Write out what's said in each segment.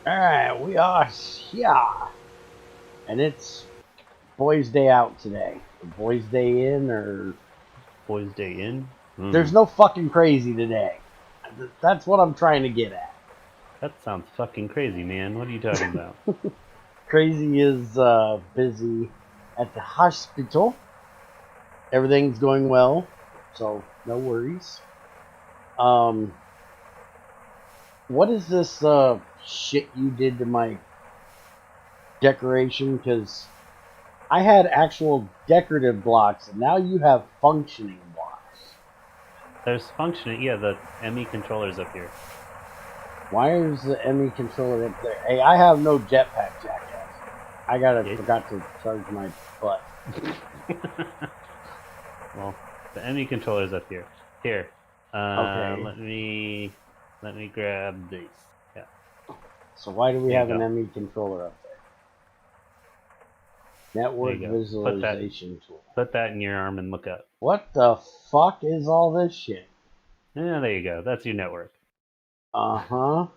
Alright, we are here. And it's Boys' Day out today. Boys' Day in, or... Boys' Day in? There's no fucking crazy today. That's what I'm trying to get at. That sounds fucking crazy, man. What are you talking about? Crazy is busy at the hospital. Everything's going well, so no worries. What is this shit you did to my decoration? Because I had actual decorative blocks, and now you have functioning blocks. There's functioning, yeah, the ME controller's up here. Why is the ME controller up there? Hey, I have no jetpack, jackass. I forgot to charge my butt. Well, the ME controller's up here. Here. Okay. Let me grab these. Yeah. So why do we There have you an ME controller up there? Network visualization tool. Put that in your arm and look up. What the fuck is all this shit? Yeah, there you go. That's your network. Uh-huh.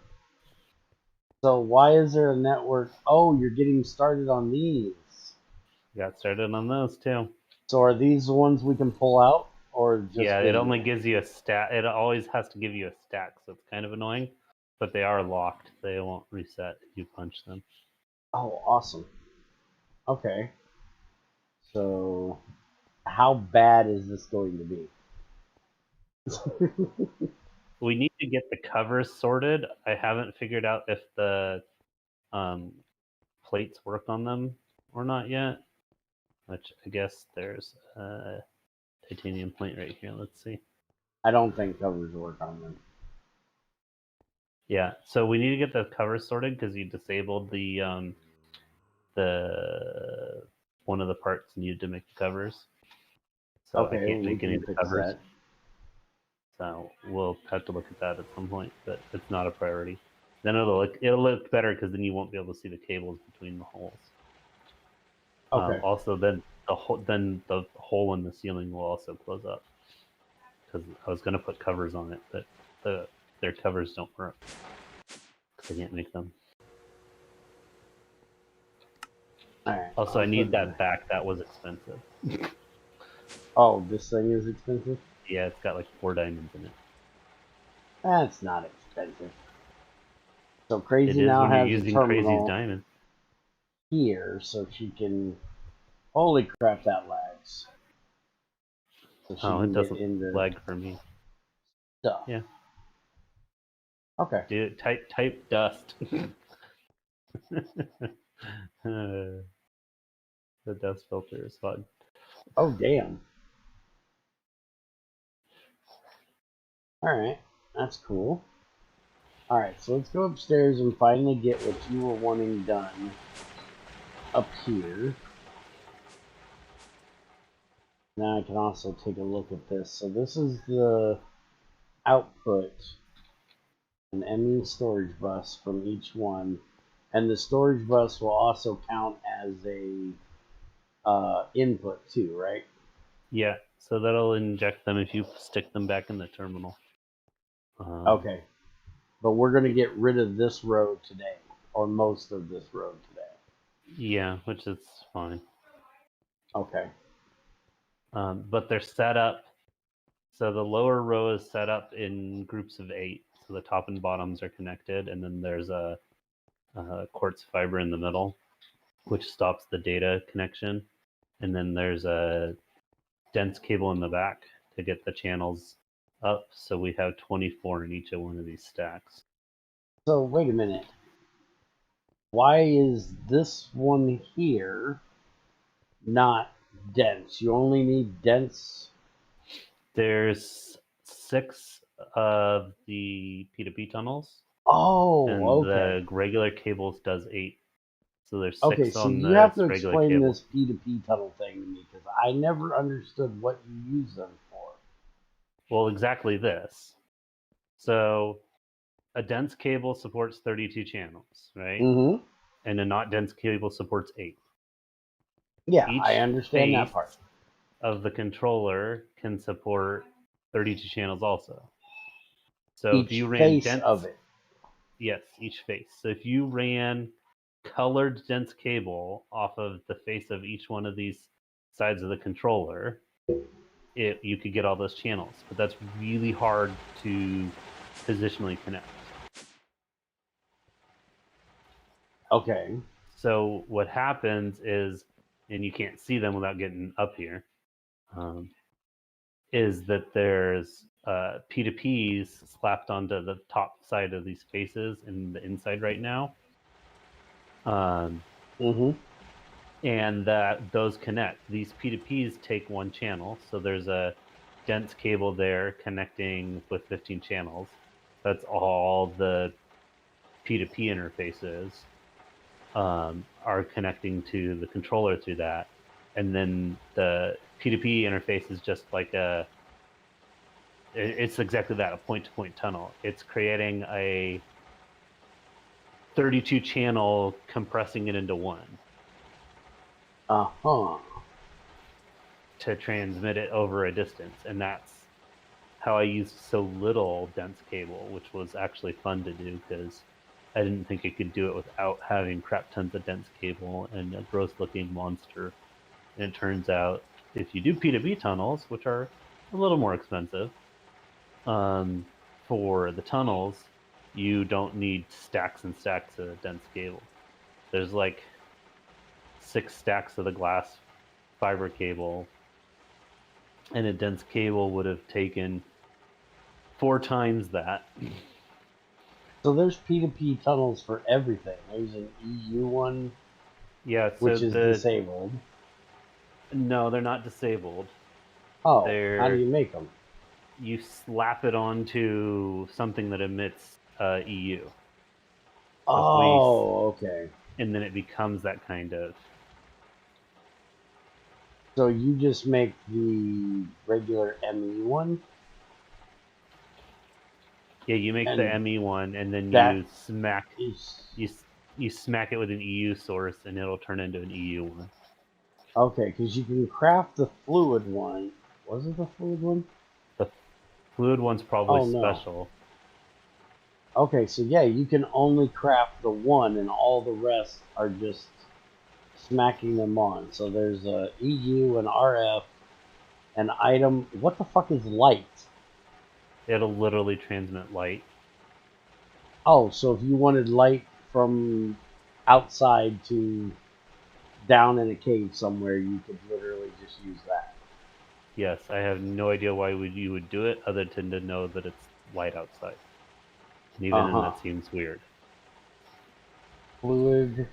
So why is there a network? Oh, you're getting started on these. Got started on those too. So are these the ones we can pull out? Or just yeah, it only gives you a stat. It always has to give you a stack, so it's kind of annoying. But they are locked. They won't reset if you punch them. Oh, awesome. Okay. So how bad is this going to be? We need to get the covers sorted. I haven't figured out if the plates work on them or not yet. Which I guess there's a titanium plate right here. Let's see. I don't think covers work on them. Yeah, so we need to get the covers sorted because you disabled the one of the parts needed to make the covers. So Okay, I can't make any of the covers. That. So we'll have to look at that at some point, but it's not a priority. Then it'll look better because then you won't be able to see the cables between the holes. Okay. Also, then the hole in the ceiling will also close up because I was going to put covers on it, but their covers don't work. I can't make them. All right. Also, I need that back. That was expensive. Oh, this thing is expensive? Yeah, it's got like 4 diamonds in it. That's not expensive. So It Crazy is now when you're has a using Crazy's terminal diamond. here, so she can. Holy crap, that lags. So she Oh, can it get doesn't into lag for me. stuff. Yeah. Okay. Dude, type dust. The dust filter is fun. Oh, damn. Alright, that's cool. Alright, so let's go upstairs and finally get what you were wanting done up here. Now I can also take a look at this. So this is the output, an ME storage bus from each one. And the storage bus will also count as a input too, right? Yeah, so that'll inject them if you stick them back in the terminal. Okay. But we're going to get rid of this row today, or most of this row today. Yeah, which is fine. Okay. But they're set up, so the lower row is set up in groups of 8. So the top and bottoms are connected, and then there's a quartz fiber in the middle, which stops the data connection. And then there's a dense cable in the back to get the channels up. So we have 24 in each of one of these stacks. So wait a minute. Why is this one here not dense? You only need dense. There's 6 of the P2P tunnels, Oh, and okay. the regular cables does 8. So there's 6 Okay, so on you have this to regular explain cable. this P2P tunnel thing to me because I never understood what you use them for. Well, exactly this. So a dense cable supports 32 channels, right? Mm-hmm. And a not dense cable supports 8. Yeah, Each I understand face that part. of the controller can support 32 channels also. So if Each you ran face dense, of it. yes, each face. So if you ran colored dense cable off of the face of each one of these sides of the controller, you could get all those channels. But that's really hard to positionally connect. Okay. So what happens is, and you can't see them without getting up here, is that there's P2Ps slapped onto the top side of these faces in the inside right now. Mm-hmm. And that those connect. These P2Ps take one channel, so there's a dense cable there connecting with 15 channels. That's all the P2P interfaces are connecting to the controller through that. And then the P2P interface is just like it's exactly that, a point-to-point tunnel. It's creating a 32 channel, compressing it into one. Uh-huh. To transmit it over a distance, and that's how I used so little dense cable, which was actually fun to do because I didn't think I could do it without having crap tons of dense cable and a gross looking monster. And it turns out if you do P2P tunnels, which are a little more expensive, for the tunnels, you don't need stacks and stacks of dense cable. There's like 6 stacks of the glass fiber cable, and a dense cable would have taken 4 times that. So there's P2P tunnels for everything. There's an EU one, Yeah, so which is disabled. No, they're not disabled. Oh, how do you make them? You slap it onto something that emits EU. Oh, okay. And then it becomes that kind of. So you just make the regular ME one? Yeah, you make the And ME one, and then that you smack is you smack it with an EU source, and it'll turn into an EU one. okay, because you can craft the fluid one. Was it the fluid one? Fluid one's probably Oh, no. special. Okay, so yeah, you can only craft the one, and all the rest are just smacking them on. So there's a EU, an RF, an item. What the fuck is light? It'll literally transmit light. Oh, so if you wanted light from outside to down in a cave somewhere, you could literally just use that. Yes, I have no idea why you would do it other than to know that it's light outside. And even then, that seems weird. Fluid.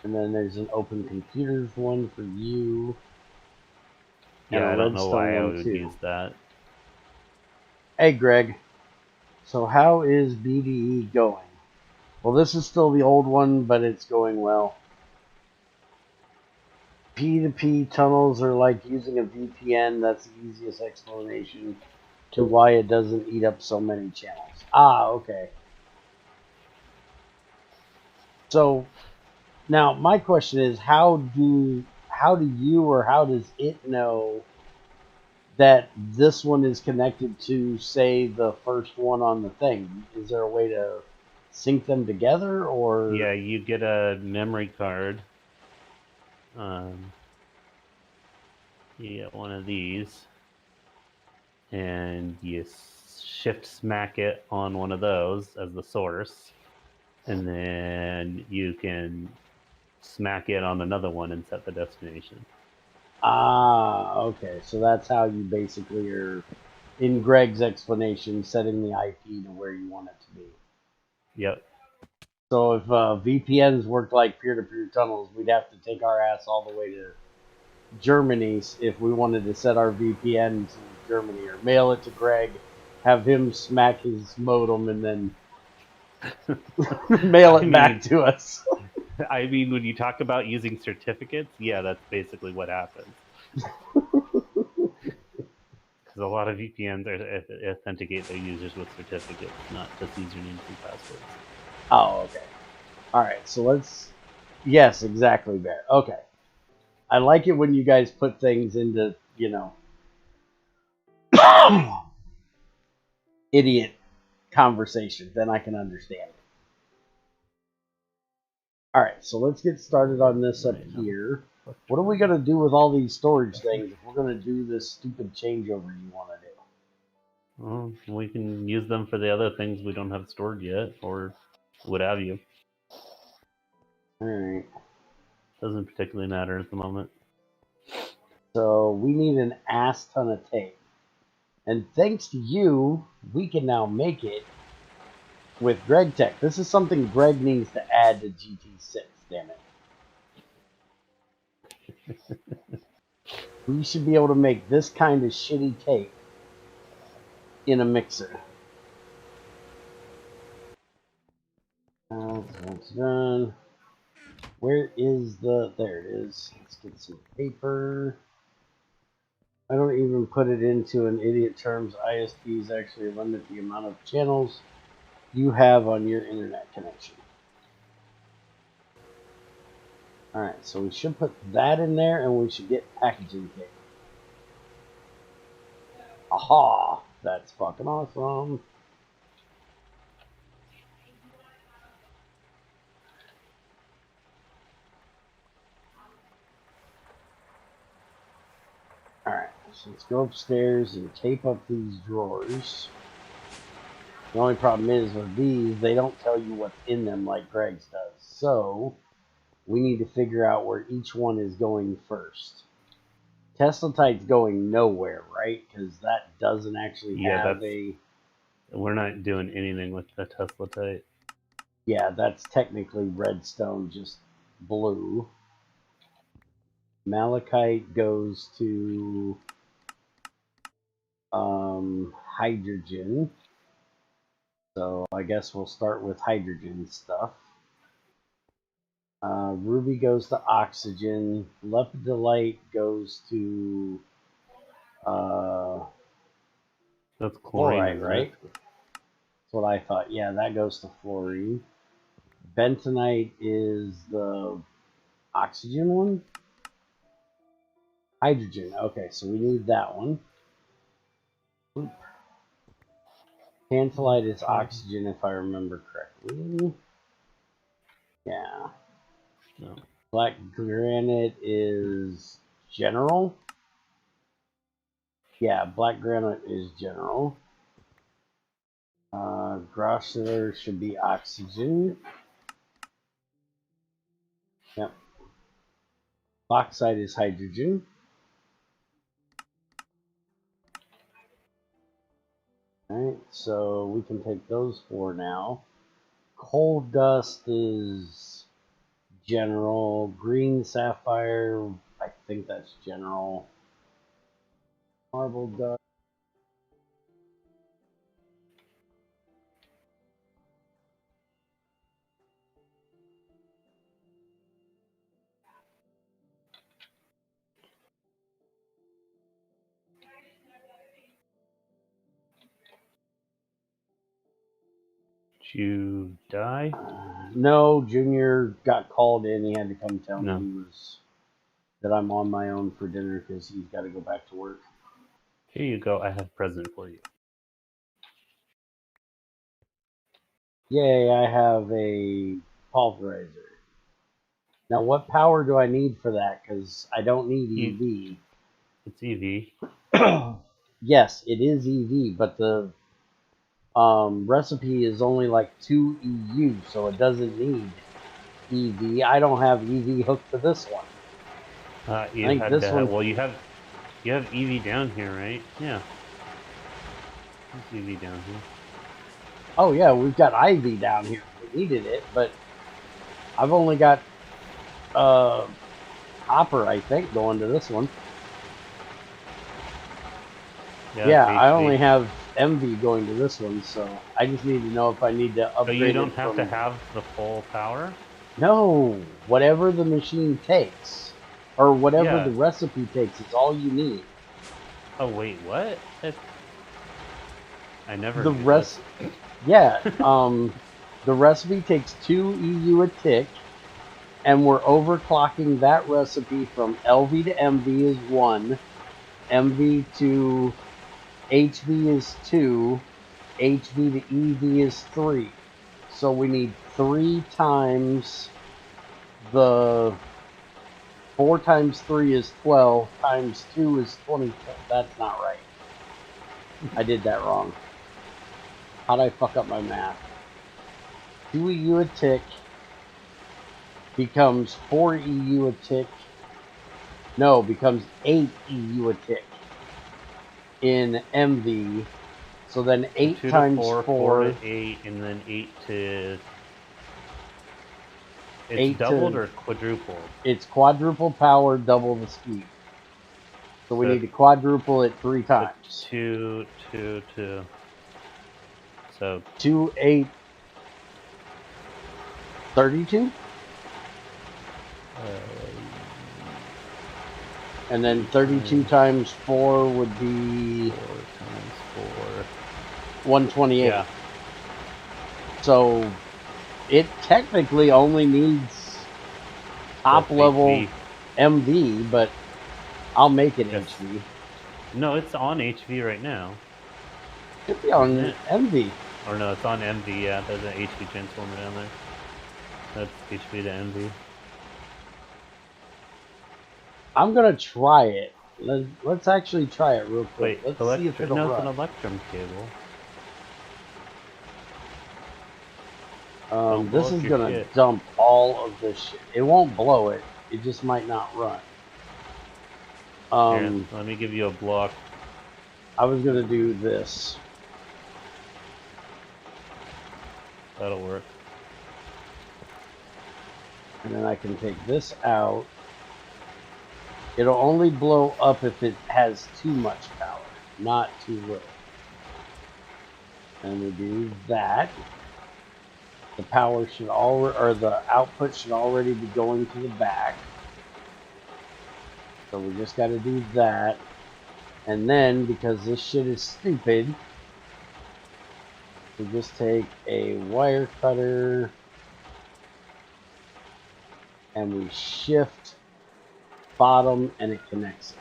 And then there's an open computers one for you. And Yeah, a I don't know why I redstone one would too. use that. Hey, Greg. So how is BDE going? Well, this is still the old one, but it's going well. P2P tunnels are like using a VPN. That's the easiest explanation to why it doesn't eat up so many channels. Ah, okay. So now my question is, how do you or how does it know that this one is connected to, say, the first one on the thing? Is there a way to sync them together, or? Yeah, you get a memory card. You get one of these, and you shift smack it on one of those as the source, and then you can smack it on another one and set the destination. Ah, okay. So that's how you basically are, in Greg's explanation, setting the IP to where you want it to be. Yep. So if VPNs worked like peer-to-peer tunnels, we'd have to take our ass all the way to Germany if we wanted to set our VPN to Germany, or mail it to Greg, have him smack his modem, and then mail it back to us. I mean, when you talk about using certificates, yeah, that's basically what happens. Because a lot of VPNs authenticate their users with certificates, not just usernames and passwords. Oh, okay. All right, so let's... Yes, exactly, Bear. Okay. I like it when you guys put things into, idiot conversations. Then I can understand it. All right, so let's get started on this up here. What are we going to do with all these storage things if we're going to do this stupid changeover you want to do? Well, we can use them for the other things we don't have stored yet, or what have you. All right. Doesn't particularly matter at the moment. So we need an ass ton of tape. And thanks to you, we can now make it with GregTech. This is something Greg needs to add to GT6, damn it. We should be able to make this kind of shitty tape in a mixer. That's done. Where is the... There it is. Let's get some paper. I don't even put it into an idiot terms. ISPs actually limit the amount of channels you have on your internet connection. Alright, so we should put that in there, and we should get packaging tape. Aha! That's fucking awesome. Alright, so let's go upstairs and tape up these drawers. The only problem is with these, they don't tell you what's in them like Greg's does. So, we need to figure out where each one is going first. Teslatite's going nowhere, right? Because that doesn't actually have a... We're not doing anything with the Teslatite. Yeah, that's technically redstone, just blue. Malachite goes to hydrogen. So I guess we'll start with hydrogen stuff. Ruby goes to oxygen. Lepidolite goes to that's fluorite, chlorine, right? That's what I thought. Yeah, that goes to fluorine. Bentonite is the oxygen one. Hydrogen. Okay, so we need that one. Tantalite is oxygen, if I remember correctly. Yeah. No. Black granite is general. Yeah, black granite is general. Grossular should be oxygen. Yep. Bauxite is hydrogen. Alright, so we can take those 4 now. Coal dust is general. Green sapphire, I think that's general. Marble dust. Did you die? No, Junior got called in. He had to come tell No. me that I'm on my own for dinner because he's got to go back to work. Here you go. I have a present for you. Yay, I have a pulverizer. Now, what power do I need for that? Because I don't need It's EV. EV. Yes, it is EV, but the recipe is only like 2 EU, so it doesn't need EV. I don't have EV hooked to this one. You I think had this one. well, you have EV down here, right? Yeah. There's EV down here. Oh yeah, we've got Ivy down here. We needed it, but I've only got copper, I think, going to this one. Yeah, I only have MV going to this one, so I just need to know if I need to upgrade it. So you don't have to have the full power? No, whatever the machine takes, or whatever the recipe takes, is all you need. Oh wait, what? I never. The rest. Yeah, the recipe takes 2 EU a tick, and we're overclocking that recipe from LV to MV is 1, MV to HV is 2, HV to EV is 3. So we need 3 times the 4 times 3 is 12 times 2 is 24. That's not right. I did that wrong. How'd I fuck up my math? 2 EU a tick becomes 4 EU a tick. No, becomes 8 EU a tick in MV. So then 8 2 times to 4, 4 to 8, and then 8 to. It's 8 doubled to, or quadrupled? It's quadruple power, double the speed. So we need to quadruple it 3 times. 2. So 2, 8, 32? And then 32 times 4 would be 4 times 4. 128. Yeah. So it technically only needs top level MV, but I'll make it HV. No, it's on HV right now. It should be on MV. Or no, it's on MV, yeah. There's an HV transformer down there. That's HV to MV. I'm gonna try it. Let's actually try it real quick. Wait, let's see if it'll run. It's an Electrum cable. This is gonna dump all of this shit. It won't blow it. It just might not run. Here, let me give you a block. I was gonna do this. That'll work. And then I can take this out. It'll only blow up if it has too much power, not too little. And we do that. The power should or the output should already be going to the back. So we just got to do that. And then, because this shit is stupid, we just take a wire cutter and we shift bottom and it connects it.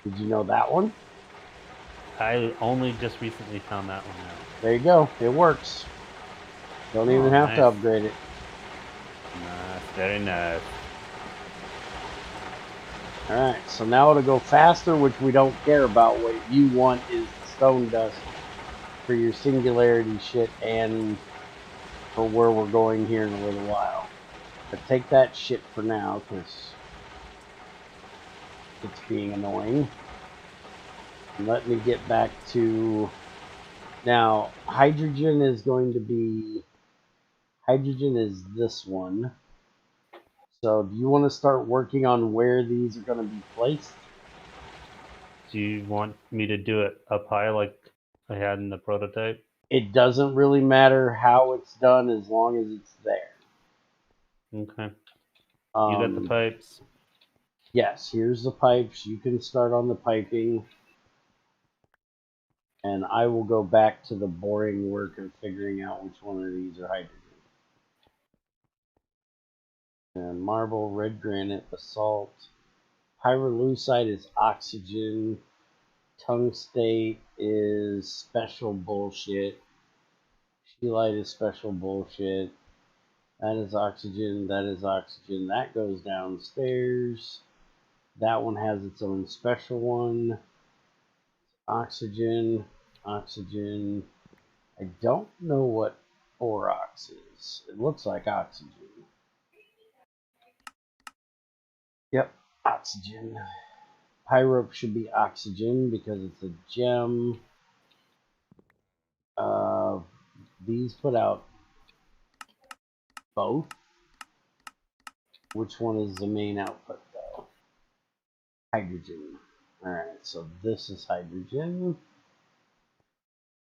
Did you know that one? I only just recently found that one out. There you go. It works. Don't even have to nice. upgrade it. Nice, very nice. Alright, so now it'll go faster, which we don't care about. What you want is the stone dust for your singularity shit and for where we're going here in a little while. But take that shit for now, because it's being annoying. And let me get back to... Now, hydrogen is going to be... Hydrogen is this one. So, do you want to start working on where these are going to be placed? Do you want me to do it up high like I had in the prototype? It doesn't really matter how it's done as long as it's there. Okay. You got the pipes? Yes, here's the pipes. You can start on the piping. And I will go back to the boring work of figuring out which one of these are hydrogen. And marble, red granite, basalt. Pyrolusite is oxygen. Tungstate is special bullshit. Scheelite is special bullshit. That is oxygen. That is oxygen. That goes downstairs. That one has its own special one. Oxygen. Oxygen. I don't know what borax is. It looks like oxygen. Yep, oxygen. Pyrope should be oxygen because it's a gem. These put out both. Which one is the main output though? Hydrogen. Alright, so this is hydrogen.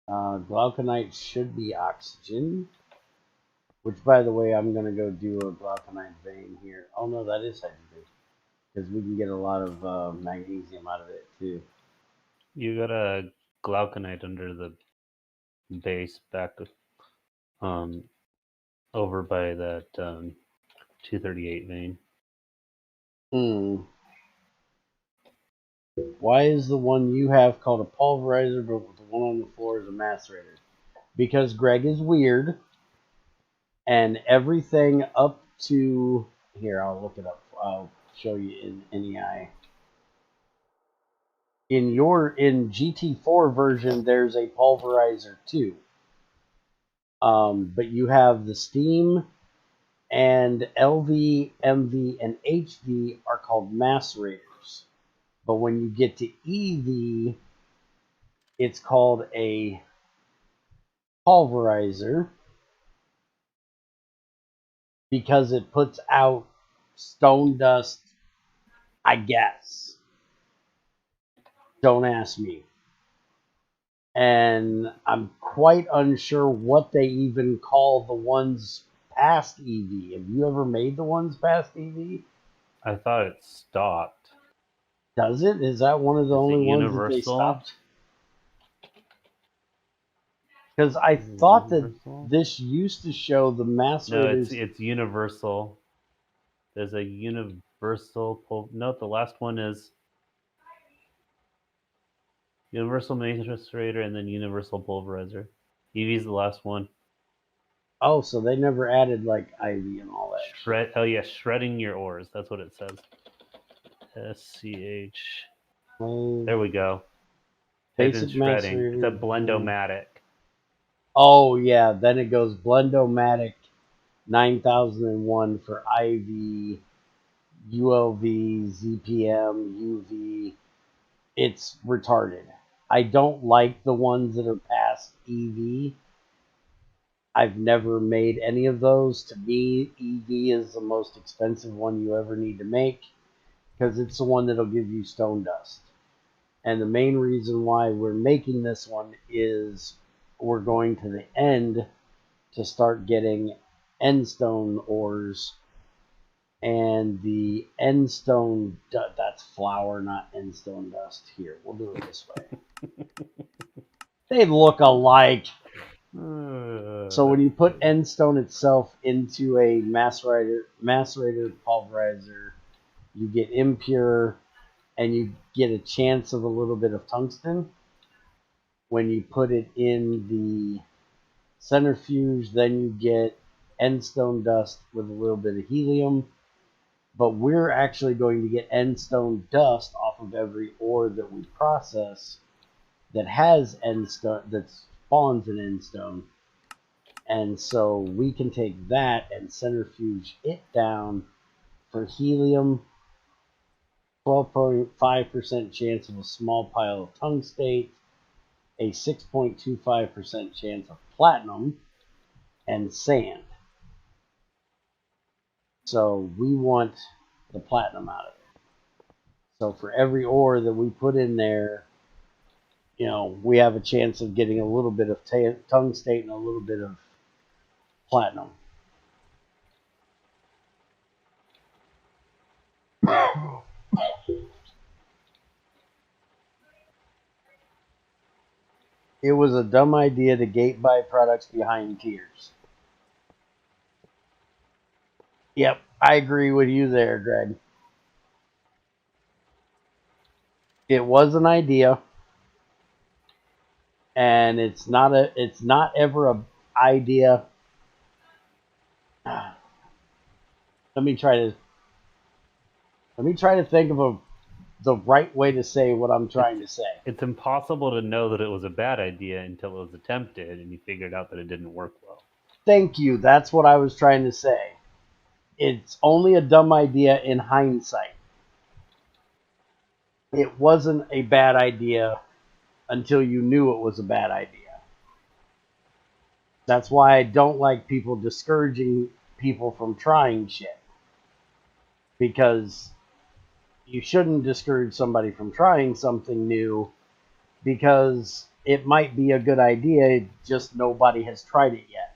Glauconite should be oxygen. Which, by the way, I'm going to go do a glauconite vein here. Oh no, that is hydrogen. Because we can get a lot of magnesium out of it too. You got a glauconite under the base back over by that 238 vein. Why is the one you have called a pulverizer, but the one on the floor is a macerator? Because Greg is weird, and everything up to here, I'll look it up. I'll show you in NEI. In GT4 version, there's a pulverizer too. But you have the steam, and LV, MV, and HV are called macerators. But when you get to EV, it's called a pulverizer because it puts out stone dust, I guess. Don't ask me. And I'm quite unsure what they even call the ones past EV. Have you ever made the ones past EV? I thought it stopped. Does it? Is that one of the only ones that they stopped? Because I thought that this used to show the macerators. No, it's universal. There's a universal no, the last one is universal macerator and then universal pulverizer. EV's the last one. Oh, so they never added like IV and all that. Oh yeah, shredding your ores. That's what it says. SCH. There we go. Basic shredding. It's a Blendomatic. Oh yeah, then it goes Blendomatic 9001 for IV, ULV, ZPM, UV. It's retarded. I don't like the ones that are past EV. I've never made any of those. To me, EV is the most expensive one you ever need to make because it's the one that'll give you stone dust. And the main reason why we're making this one is we're going to the end to start getting endstone ores. And the endstone, that's flour, not endstone dust. Here, we'll do it this way. They look alike. So when you put endstone itself into a macerator pulverizer, you get impure, and you get a chance of a little bit of tungsten. When you put it in the centrifuge, then you get end stone dust with a little bit of helium. But we're actually going to get end stone dust off of every ore that we process that has end stone, that spawns an end stone. And so we can take that and centrifuge it down for helium, 12.5% chance of a small pile of tungstate, a 6.25% chance of platinum, and sand. So we want the platinum out of it. So for every ore that we put in there, we have a chance of getting a little bit of tungstate and a little bit of platinum. It was a dumb idea to gate byproducts behind tiers. Yep, I agree with you there, Greg. It was an idea, and it's not ever a idea. Let me try to think of the right way to say what I'm trying to say. It's impossible to know that it was a bad idea until it was attempted and you figured out that it didn't work well. Thank you. That's what I was trying to say. It's only a dumb idea in hindsight. It wasn't a bad idea until you knew it was a bad idea. That's why I don't like people discouraging people from trying shit. Because you shouldn't discourage somebody from trying something new because it might be a good idea, just nobody has tried it yet.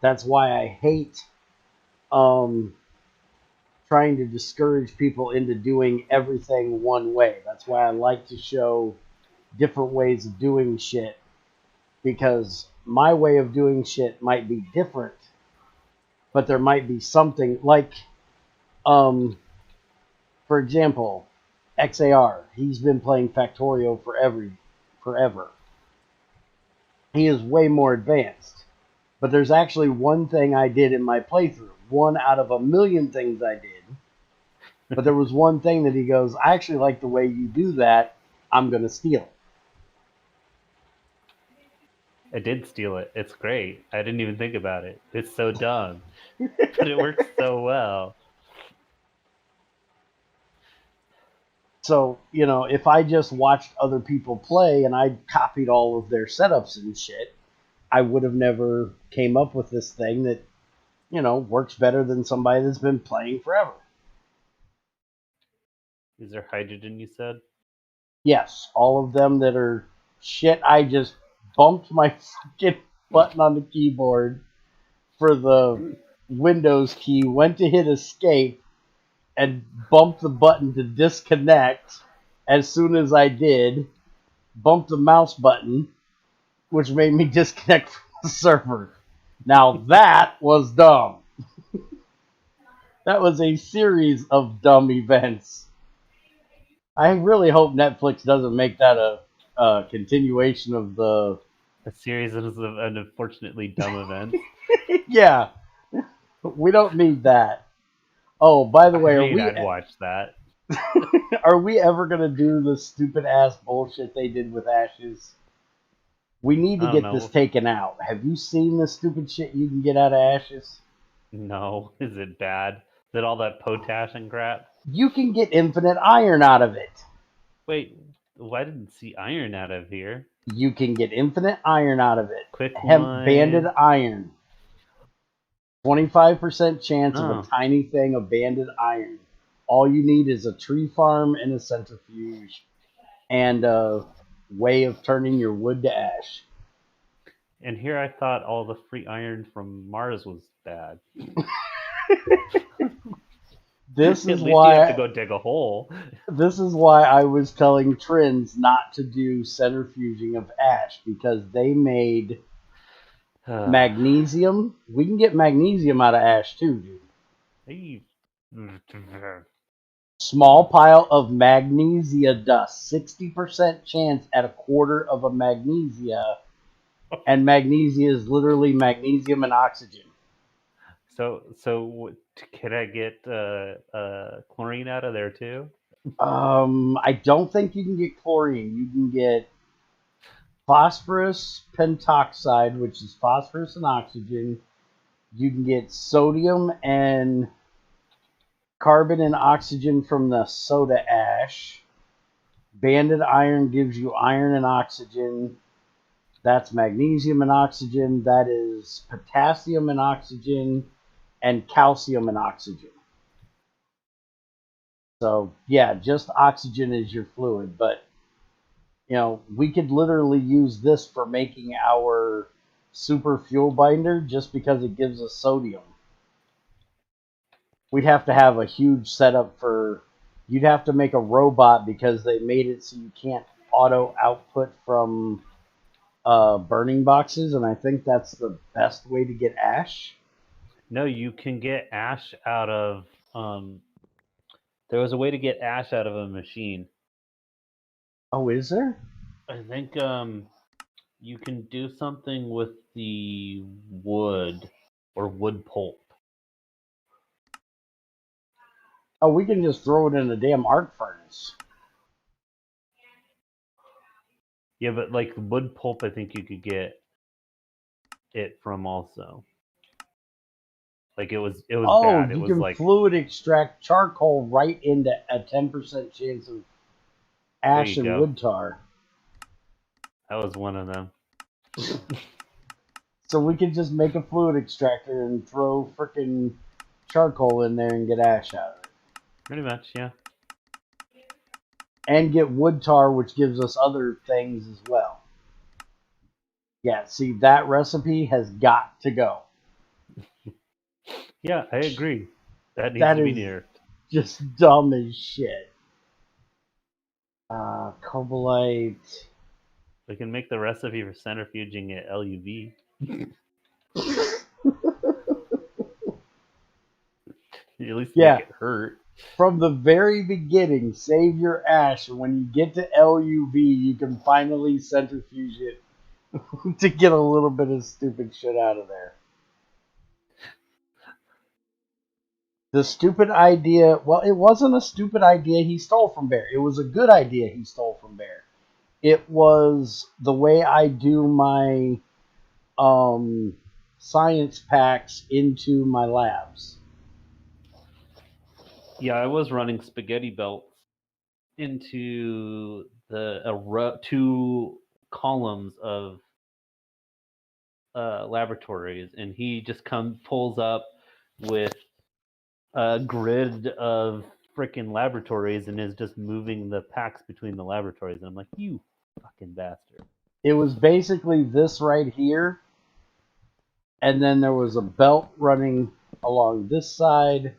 That's why I hate trying to discourage people into doing everything one way. That's why I like to show different ways of doing shit, because my way of doing shit might be different, but there might be something like, for example, XAR. He's been playing Factorio forever. He is way more advanced. But there's actually one thing I did in my playthrough. One out of a million things I did. But there was one thing that he goes, I actually like the way you do that. I'm going to steal it. I did steal it. It's great. I didn't even think about it. It's so dumb. But it works so well. So, if I just watched other people play and I copied all of their setups and shit, I would have never came up with this thing that, works better than somebody that's been playing forever. Is there hydrogen, you said? Yes, all of them that are shit. I just bumped my fucking button on the keyboard for the Windows key, went to hit escape, and bumped the button to disconnect. As soon as I did, bumped the mouse button, which made me disconnect from the server. Now that was dumb. That was a series of dumb events. I really hope Netflix doesn't make that a continuation of the... A series of unfortunately dumb events. Yeah, we don't need that. Oh, by the way, I'd watch that. Are we ever gonna do the stupid ass bullshit they did with Ashes? We need to get this taken out. Have you seen the stupid shit you can get out of Ashes? No. Is it bad? Is it all that potash and crap? You can get infinite iron out of it. Wait, I didn't see iron out of here. You can get infinite iron out of it. Quick Hemp banded iron. 25% chance of a tiny thing of banded iron. All you need is a tree farm and a centrifuge and a way of turning your wood to ash. And here I thought all the free iron from Mars was bad. This is At least why you have to go dig a hole. This is why I was telling Trins not to do centrifuging of ash, because they made magnesium. We can get magnesium out of ash too, dude. Small pile of magnesia dust. 60% chance at a quarter of a magnesia. And magnesia is literally magnesium and oxygen. So can I get chlorine out of there too? I don't think you can get chlorine. You can get phosphorus pentoxide, which is phosphorus and oxygen. You can get sodium and carbon and oxygen from the soda ash. Banded iron gives you iron and oxygen. That's magnesium and oxygen. That is potassium and oxygen and calcium and oxygen. So, yeah, just oxygen is your fluid. But, you know, we could literally use this for making our super fuel binder just because it gives us sodium. We'd have to have a huge setup for... You'd have to make a robot because they made it so you can't auto output from burning boxes, and I think that's the best way to get ash. No, you can get ash out of... there was a way to get ash out of a machine. Oh, is there? I think you can do something with the wood or wood pulp. Oh, we can just throw it in a damn arc furnace. Yeah, but like wood pulp, I think you could get it from also. Like it was bad. It You was can like fluid extract charcoal right into a 10% chance of ash and go. wood tar. That was one of them. So we could just make a fluid extractor and throw frickin' charcoal in there and get ash out of it. Pretty much, yeah. And get wood tar, which gives us other things as well. Yeah, see, that recipe has got to go. Yeah, I agree. That needs to be nerfed. Just dumb as shit. Cobalite. We can make the recipe for centrifuging at LUV. At least make it hurt. From the very beginning, save your ash, and when you get to LUV, you can finally centrifuge it to get a little bit of stupid shit out of there. The stupid idea, well, it wasn't a stupid idea he stole from Bear. It was a good idea he stole from Bear. It was the way I do my science packs into my labs. Yeah, I was running spaghetti belts into the two columns of laboratories, and he just pulls up with a grid of freaking laboratories and is just moving the packs between the laboratories. And I'm like, you fucking bastard. It was basically this right here, and then there was a belt running along this side,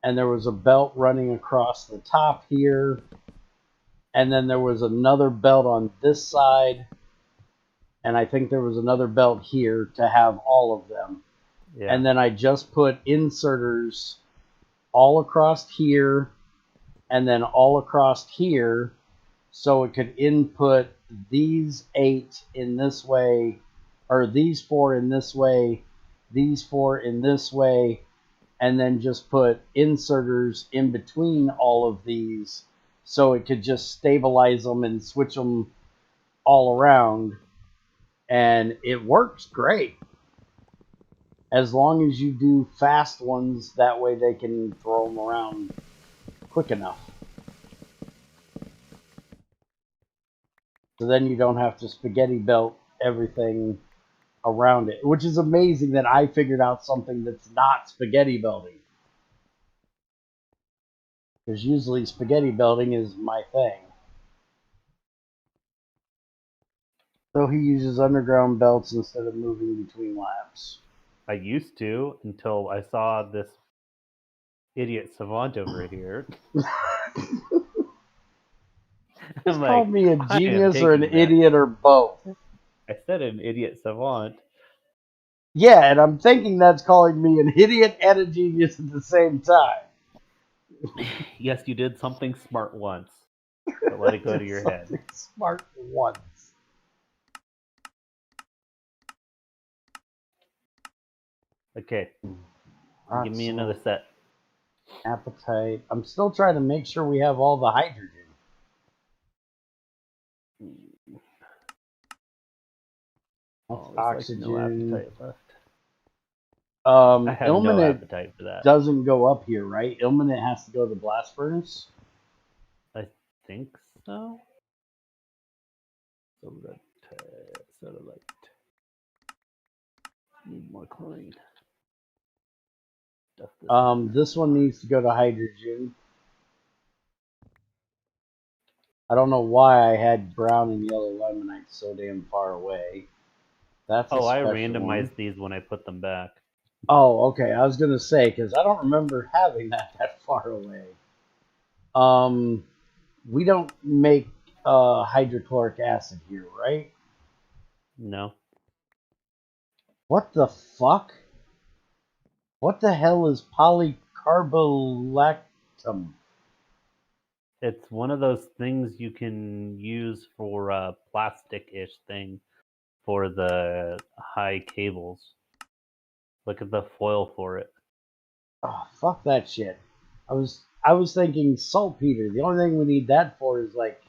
and there was a belt running across the top here, and then there was another belt on this side, and I think there was another belt here to have all of them. Yeah. And then I just put inserters all across here and then all across here so it could input these 8 in this way, or these 4 in this way, these 4 in this way, and then just put inserters in between all of these so it could just stabilize them and switch them all around. And it works great. As long as you do fast ones, that way they can throw them around quick enough. So then you don't have to spaghetti belt everything around it, which is amazing that I figured out something that's not spaghetti belting. Because usually spaghetti belting is my thing. So he uses underground belts instead of moving between labs. I used to until I saw this idiot savant over here. Just call me a genius or an idiot or both. I said an idiot savant. Yeah, and I'm thinking that's calling me an idiot and a genius at the same time. Yes, you did something smart once. But let it go to your head. Something smart once. Okay. Rock Give me salt, another set. appetite. I'm still trying to make sure we have all the hydrogen. Oh, there's Oxygen. like no appetite left. I have no Ilmenite appetite for that. doesn't go up here, right? Ilmenite has to go to the blast furnace. I think so. Soda light. Need more chlorine. This one needs to go to hydrogen. I don't know why I had brown and yellow limonite so damn far away. That's a I special randomized one. these when I put them back. Oh, okay. I was gonna say because I don't remember having that far away. We don't make hydrochloric acid here, right? No. What the fuck? What the hell is polycarbolactam? It's one of those things you can use for a plastic-ish thing for the high cables. Look at the foil for it. Oh, fuck that shit. I was thinking saltpeter. The only thing we need that for is like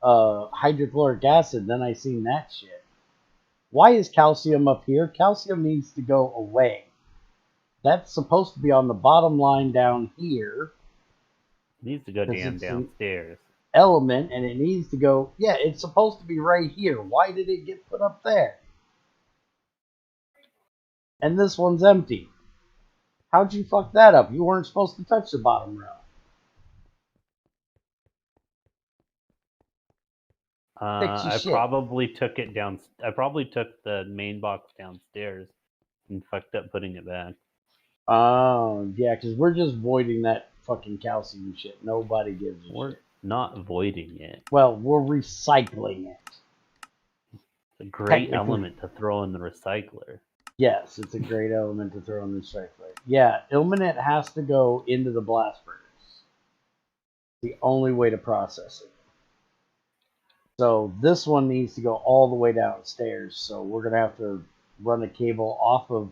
hydrochloric acid. Then I seen that shit. Why is calcium up here? Calcium needs to go away. That's supposed to be on the bottom line down here. It needs to go damn downstairs. Element, and it needs to go. Yeah, it's supposed to be right here. Why did it get put up there? And this one's empty. How'd you fuck that up? You weren't supposed to touch the bottom row. I probably took it down. I probably took the main box downstairs and fucked up putting it back. Oh, yeah, because we're just voiding that fucking calcium shit. Nobody gives a shit. We're not voiding it. Well, we're recycling it. It's a great element to throw in the recycler. Yes, it's a great element to throw in the recycler. Yeah, ilmenite has to go into the blast furnace. The only way to process it. So this one needs to go all the way downstairs. So we're going to have to run a cable off of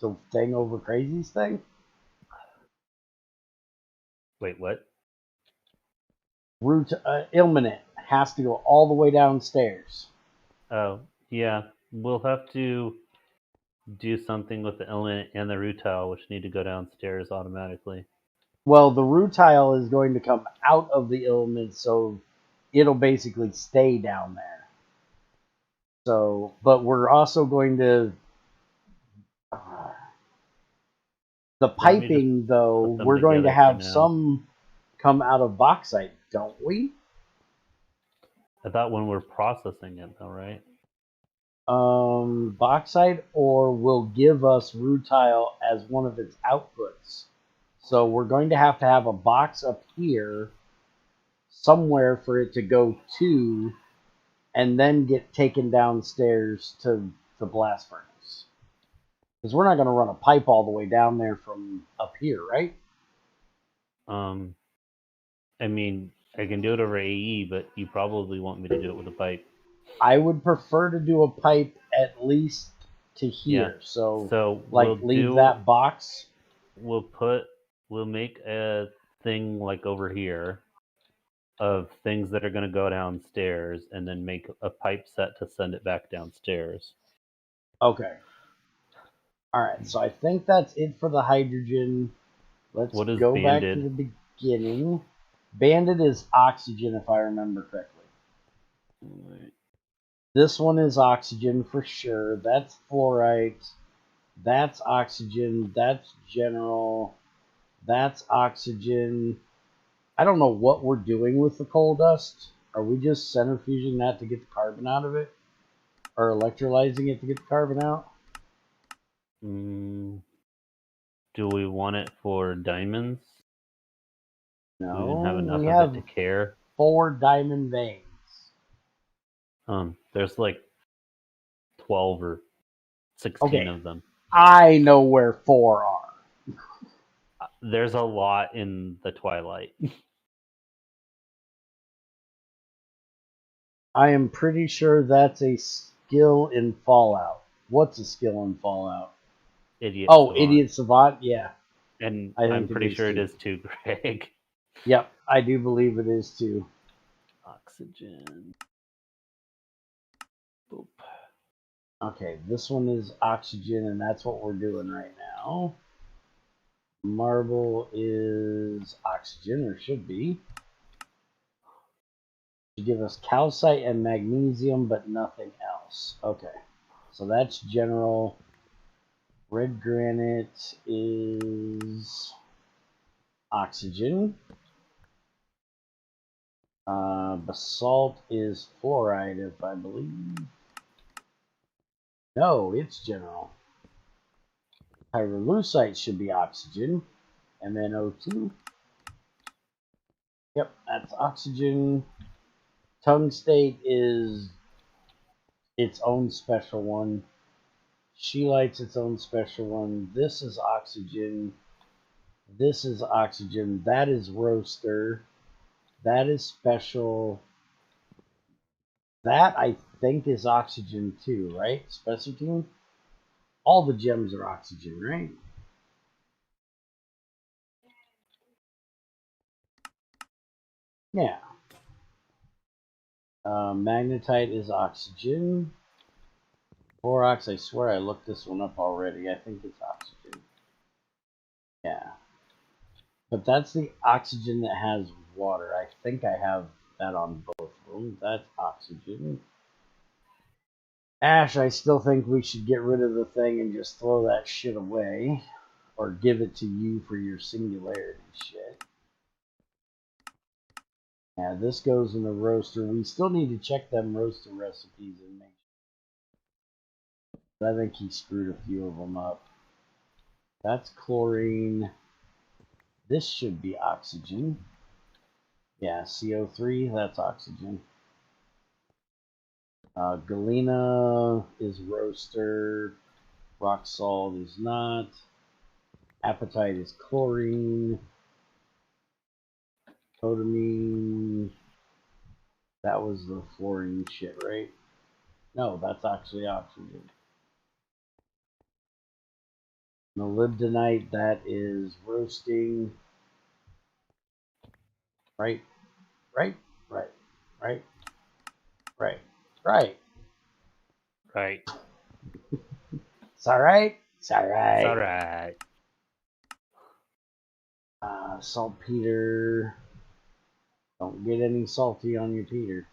the thing over Crazy's thing. Wait, what? Ilmenite has to go all the way downstairs. Oh, yeah. We'll have to do something with the ilmenite and the rutile, which need to go downstairs automatically. Well, the rutile is going to come out of the ilmenite, so it'll basically stay down there. So, but we're also going to the piping, though, we're going to have some come out of bauxite, don't we? I thought when we're processing it, though, right? Bauxite or will give us rutile as one of its outputs. So we're going to have a box up here somewhere for it to go to and then get taken downstairs to the blast furnace. Because we're not going to run a pipe all the way down there from up here, right? I mean, I can do it over AE, but you probably want me to do it with a pipe. I would prefer to do a pipe at least to here. Yeah. So like leave that box. We'll make a thing like over here of things that are going to go downstairs and then make a pipe set to send it back downstairs. Okay. All right. So I think that's it for the hydrogen. Let's go back to the beginning. Banded is oxygen, if I remember correctly. Right. This one is oxygen for sure. That's fluorite. That's oxygen. That's general. That's oxygen. I don't know what we're doing with the coal dust. Are we just centrifuging that to get the carbon out of it? Or electrolyzing it to get the carbon out? Do we want it for diamonds? No, we didn't have enough of it to care. 4 diamond veins. There's like 12 or 16 of them. I know where 4 are. There's a lot in the Twilight. I am pretty sure that's a skill in Fallout. What's a skill in Fallout? Idiot Oh, Savant. Idiot Savant, yeah. And I think I'm pretty sure too. it is too, Greg. Yep, I do believe it is too. Oxygen. Boop. Okay, this one is oxygen, and that's what we're doing right now. Marble is oxygen, or should be. Should give us calcite and magnesium, but nothing else. Okay, so that's general. Red granite is oxygen. Basalt is fluoride, if I believe. No, it's general. Pyrolusite should be oxygen, and then O2. Yep, that's oxygen. Tungstate is its own special one. Scheelite's its own special one. This is oxygen. This is oxygen. That is roaster. That is special. That, I think, is oxygen too, right? Spessartine? All the gems are oxygen, right? Yeah. Magnetite is oxygen. Borax, I swear I looked this one up already. I think it's oxygen. Yeah. But that's the oxygen that has water. I think I have that on both of them. That's oxygen. Ash, I still think we should get rid of the thing and just throw that shit away. Or give it to you for your singularity shit. Yeah, this goes in the roaster. We still need to check them roaster recipes and make sure. I think he screwed a few of them up. That's chlorine. This should be oxygen. Yeah, CO3, that's oxygen. Galena is roaster. Rock salt is not. Apatite is chlorine. Cotamine. That was the fluorine shit, right? No, that's actually oxygen. Molybdenite, that is roasting. Right, right, right, right, right, right. Right. It's alright. It's alright. It's alright. Saltpeter. Don't get any salty on your Peter.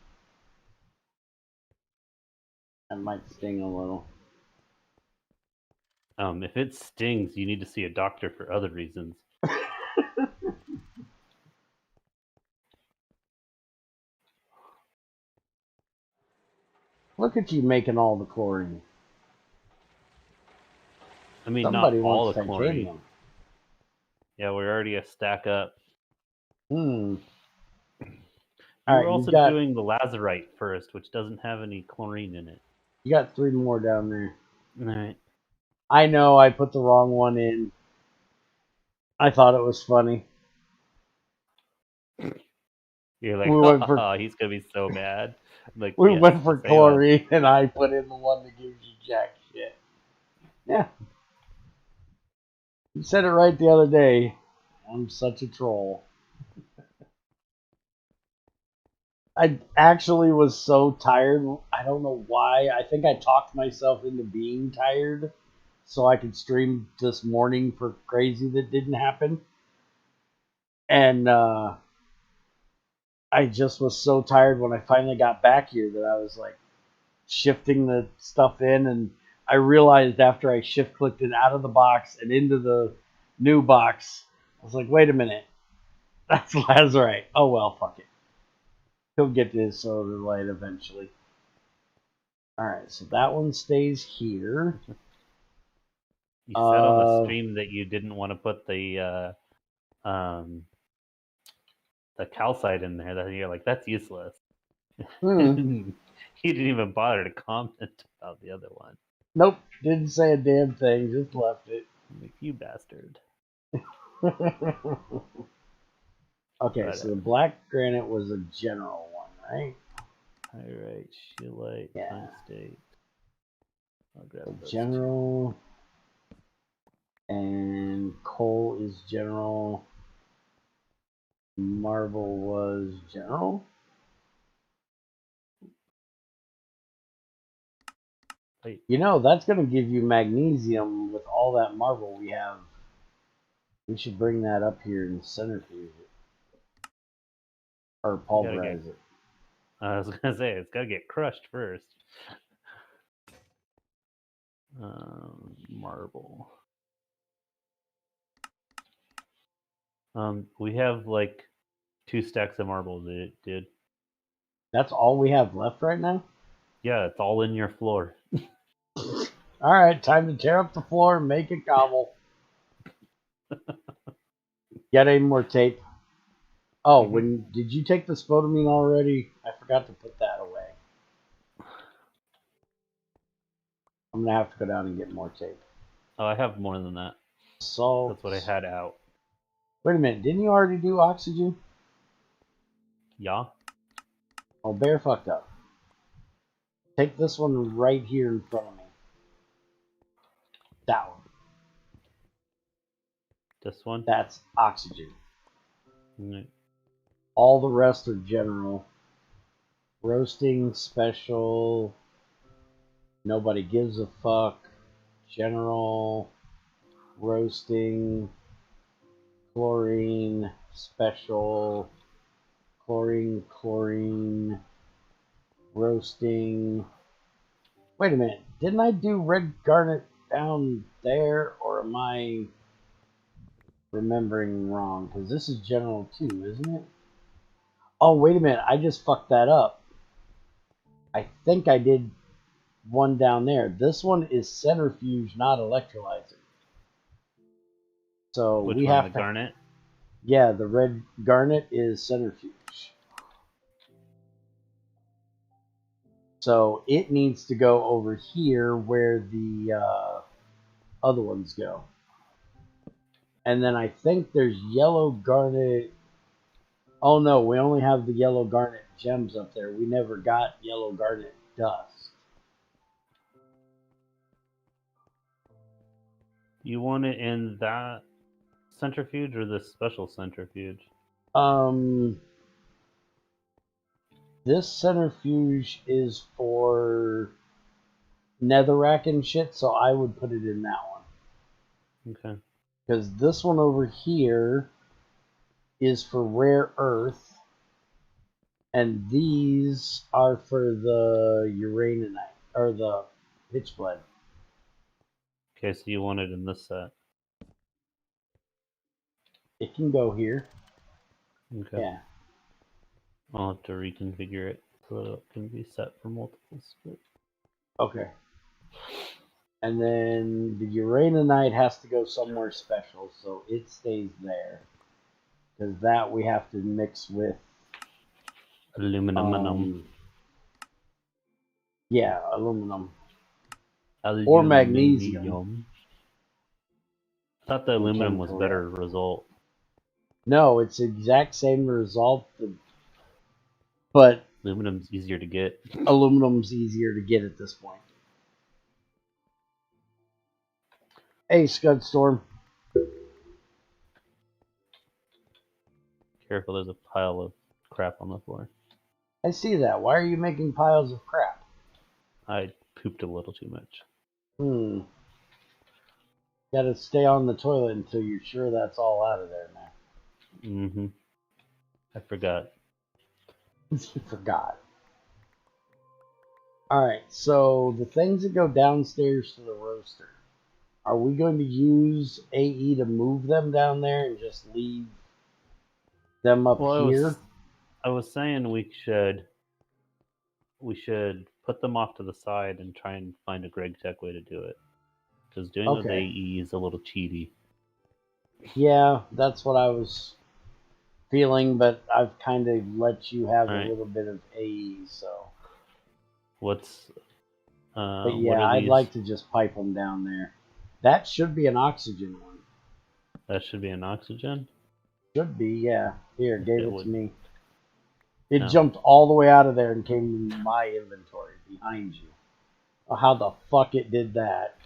That might sting a little. If it stings, you need to see a doctor for other reasons. Look at you making all the chlorine. I mean, Somebody not all wants the chlorine. titanium. Yeah, we're already a stack up. Hmm. You All were right, also doing the lazurite first, which doesn't have any chlorine in it. You got 3 more down there. All right. I know I put the wrong one in. I thought it was funny. You're like, oh, he's gonna be so mad. Like, we yes, went for say chlorine, less. And I put in the one that gives you jack shit. Yeah. You said it right the other day. I'm such a troll. I actually was so tired. I don't know why. I think I talked myself into being tired so I could stream this morning for crazy that didn't happen. And I just was so tired when I finally got back here that I was like shifting the stuff in, and I realized after I shift clicked it out of the box and into the new box, I was like, wait a minute, that's Lazarite. Oh well, fuck it. He'll get to his solar light eventually. Alright, so that one stays here. You said on the stream that you didn't want to put the calcite in there. That you're like, that's useless. You didn't even bother to comment about the other one. Nope, didn't say a damn thing, just left it. Like, you bastard. Okay, so the black granite was a general one, right? Pyrite, scheelite, Yeah. tungstate. I'll grab those general, and coal is general. Marble was general. Wait. You know, that's going to give you magnesium with all that marble we have. We should bring that up here and centrifuge it. Or pulverize it. I was going to say, it's got to get crushed first. Marble. We have like 2 stacks of marble, dude. That's all we have left right now? Yeah, it's all in your floor. Alright, time to tear up the floor and make it cobble. Get any more tape? Oh, did you take the spodumene already? I forgot to put that away. I'm going to have to go down and get more tape. Oh, I have more than that. Salt. That's what I had out. Wait a minute, didn't you already do oxygen? Yeah? Oh, bear fucked up. Take this one right here in front of me. That one. This one? That's oxygen. Mm-hmm. All the rest are general. Roasting, special. Nobody gives a fuck. General. Roasting. Chlorine. Special. Chlorine. Roasting. Wait a minute. Didn't I do red garnet down there? Or am I remembering wrong? Because this is general too, isn't it? Oh, wait a minute. I just fucked that up. I think I did one down there. This one is centrifuge, not electrolyzer. So Which we one, have the to. garnet? Yeah, the red garnet is centrifuge. So it needs to go over here where the other ones go. And then I think there's yellow garnet. Oh no, we only have the yellow garnet gems up there. We never got yellow garnet dust. You want it in that centrifuge or this special centrifuge? This centrifuge is for netherrack and shit, so I would put it in that one. Okay. Because this one over here is for rare earth, and these are for the uraninite, or the pitchblende. Okay, so you want it in this set. It can go here. Okay. Yeah. I'll have to reconfigure it so that it can be set for multiple splits. Okay. And then the uraninite has to go somewhere special, so it stays there. Because that we have to mix with aluminum. Yeah, aluminum. Or magnesium. I thought the aluminum was better result. No, it's the exact same result, but aluminum's easier to get. Aluminum's easier to get at this point. Hey, Scudstorm. Careful, there's a pile of crap on the floor. I see that. Why are you making piles of crap? I pooped a little too much. Gotta stay on the toilet until you're sure that's all out of there now. Mm-hmm. I forgot. You forgot. Alright, so the things that go downstairs to the roaster, are we going to use AE to move them down there and just leave them up here? I was saying we should put them off to the side and try and find a GregTech way to do it. Because doing it with AE is a little cheaty. Yeah, that's what I was feeling, but I've kind of let you have a little bit of AE, so. What's... but yeah, I'd like to just pipe them down there. That should be an oxygen one. That should be an oxygen. Should be, yeah. Here, gave it to me. It No. jumped all the way out of there and came into my inventory behind you. Oh, how the fuck it did that?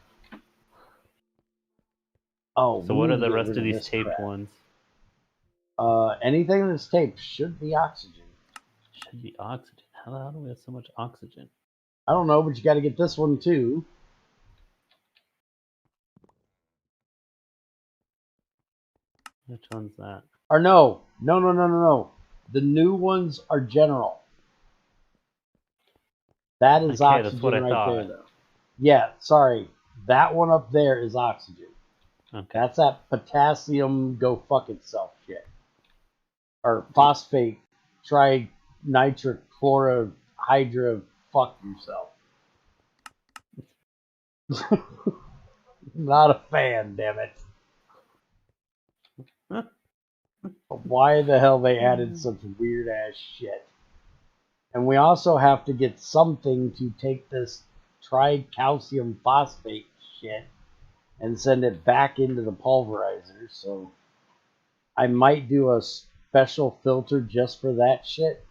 Oh, So we what need are to the get rest rid of these this taped crap. ones? Anything that's taped should be oxygen. Should be oxygen. How do we have so much oxygen? I don't know, but you got to get this one too. Which one's that? Or no. The new ones are general. That is Okay, that's what oxygen I right there, thought. though. Yeah, sorry. That one up there is oxygen. Okay. That's that potassium go fuck itself shit. Or phosphate trinitric chlorohydra fuck yourself. Not a fan, damn it. Why the hell they added such weird ass shit? And we also have to get something to take this tricalcium phosphate shit and send it back into the pulverizer. So I might do a special filter just for that shit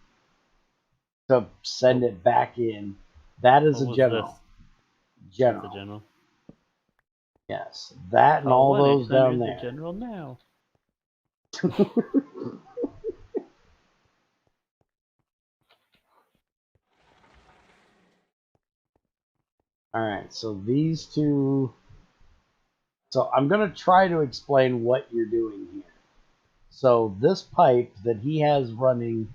to send it back in. That is What a was general. this? General. That's a general. Yes, that and Call all those down 1-800 the there. general now. Alright, so these two. So I'm going to try to explain what you're doing here. So this pipe that he has running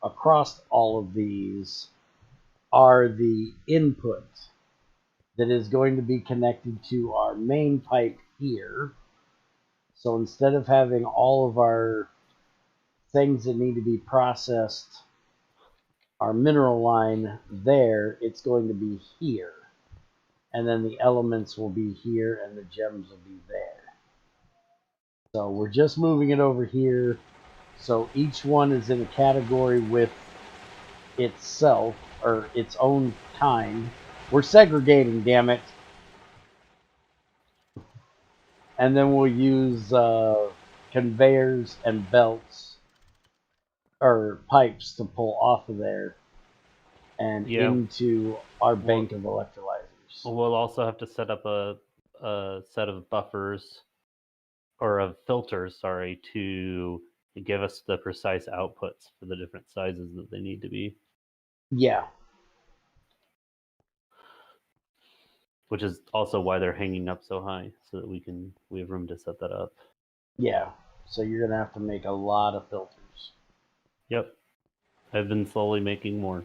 across all of these are the input that is going to be connected to our main pipe here. So instead of having all of our things that need to be processed, our mineral line there, it's going to be here. And then the elements will be here and the gems will be there. So we're just moving it over here. So each one is in a category with itself, or its own kind. We're segregating, damn it. And then we'll use conveyors and belts, or pipes, to pull off of there and into our bank of electrolyzers. We'll also have to set up a set of buffers, or of filters, sorry, to give us the precise outputs for the different sizes that they need to be. Yeah. Which is also why they're hanging up so high, so that we have room to set that up. Yeah. So you're gonna have to make a lot of filters. Yep. I've been slowly making more.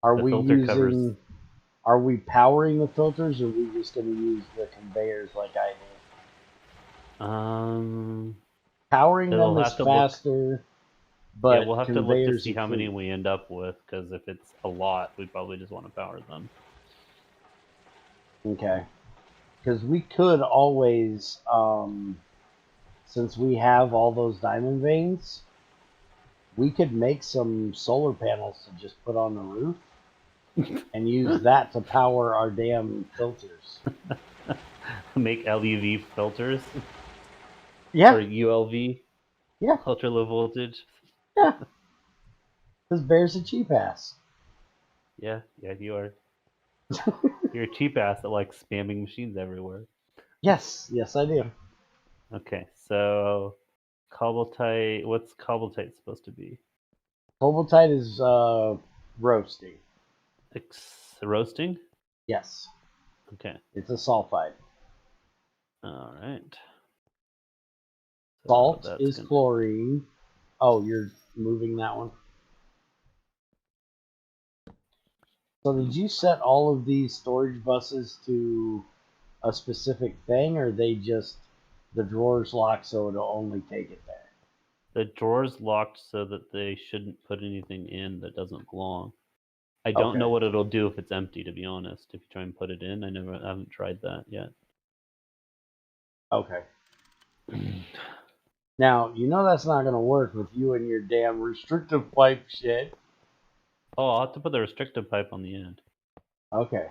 Are we powering the filters, or are we just gonna use the conveyors like I did? Powering them is faster, but we'll have to look to see how free. many we end up with, because if it's a lot, we probably just want to power them. Okay. Because we could always, since we have all those diamond veins, we could make some solar panels to just put on the roof and use that to power our damn filters. Make LUV filters? Yeah. Or ULV? Yeah. Ultra low voltage? Yeah. Because Bear's a cheap ass. Yeah, you are. You're a cheap ass that likes spamming machines everywhere. Yes, I do. Okay, so cobaltite. What's cobaltite supposed to be? Cobaltite is roasting. Roasting? Yes. Okay. It's a sulfide. All right. Salt is chlorine. Oh, you're moving that one? So did you set all of these storage buses to a specific thing, or are they just the drawers locked so it'll only take it there? The drawer's locked so that they shouldn't put anything in that doesn't belong. I don't know what it'll do if it's empty, to be honest. If you try and put it in, I haven't tried that yet. Okay. Now, you know that's not going to work with you and your damn restrictive pipe shit. Oh, I'll have to put the restrictive pipe on the end. Okay.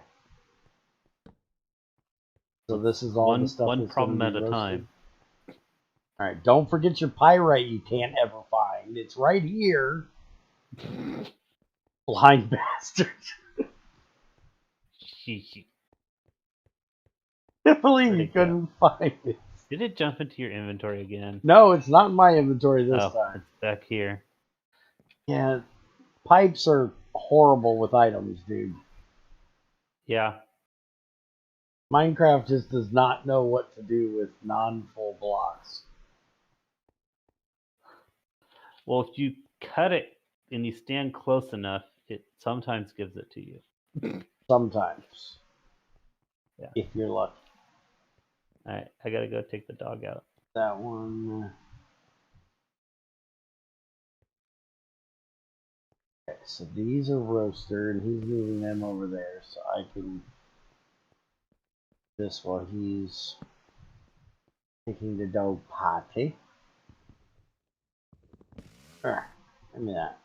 So this is all the stuff one that's problem going to at be a roasted? time. Alright, don't forget your pyrite you can't ever find. It's right here. Blind bastard. I can't believe you couldn't find it. Did it jump into your inventory again? No, it's not in my inventory this time. It's back here. Yeah, pipes are horrible with items, dude. Yeah. Minecraft just does not know what to do with non-full blocks. Well, if you cut it and you stand close enough, it sometimes gives it to you. Sometimes. Yeah. If you're lucky. Alright, I gotta go take the dog out. That one. Okay, so these are roaster, and he's moving them over there, so I can this while he's taking the dog potty. Give me that.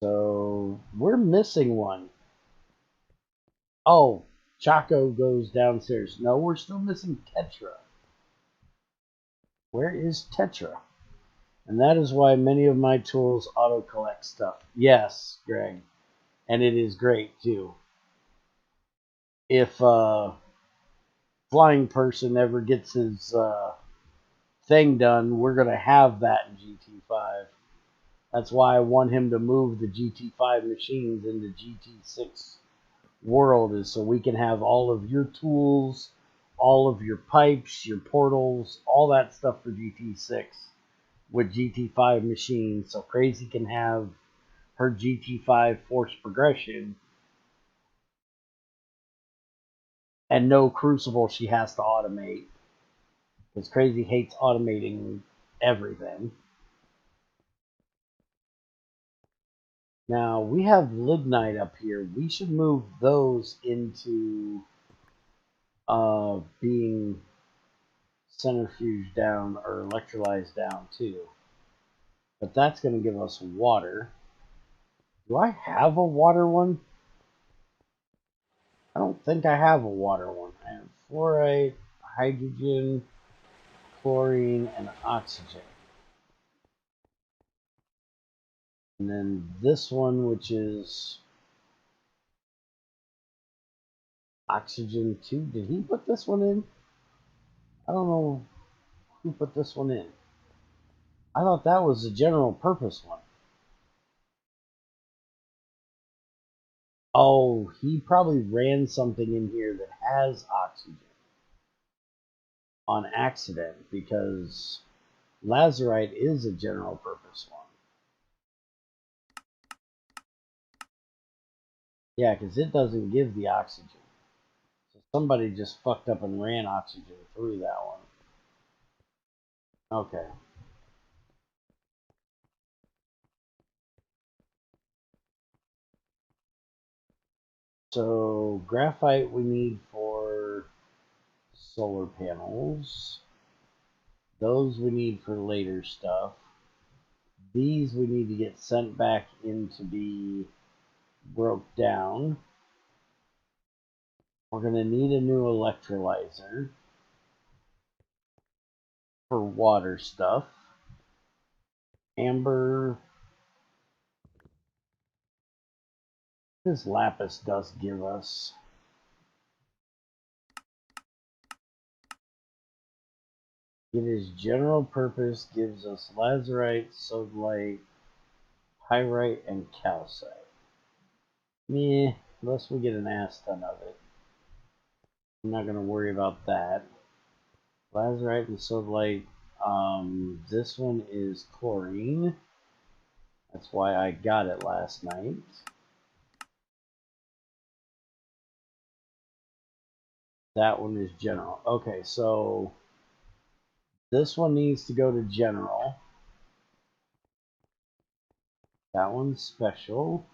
So we're missing one. Oh, Chaco goes downstairs. No, we're still missing Tetra. Where is Tetra? And that is why many of my tools auto-collect stuff. Yes, Greg. And it is great, too. If Flying Person ever gets his thing done, we're going to have that in GT5. That's why I want him to move the GT5 machines into GT6 world, is so we can have all of your tools, all of your pipes, your portals, all that stuff for GT6 with GT5 machines, so Crazy can have her GT5 force progression and no Crucible she has to automate, because Crazy hates automating everything. Now, we have Lignite up here. We should move those into being centrifuged down or electrolyzed down too. But that's going to give us water. Do I have a water one? I don't think I have a water one. I have fluorite, hydrogen, chlorine, and oxygen. And then this one, which is oxygen 2. Did he put this one in? I don't know who put this one in. I thought that was a general purpose one. Oh, he probably ran something in here that has oxygen on accident, because lazurite is a general purpose one. Yeah, because it doesn't give the oxygen. So somebody just fucked up and ran oxygen through that one. Okay. So graphite we need for solar panels. Those we need for later stuff. These we need to get sent back in to be broke down. We're going to need a new electrolyzer for water stuff. Amber. This lapis dust give us. It is general purpose, gives us lazurite, sodalite, pyrite, and calcite. Meh, unless we get an ass ton of it. I'm not going to worry about that. Lazurite and sodalite. This one is chlorine. That's why I got it last night. That one is general. Okay, so this one needs to go to general. That one's special.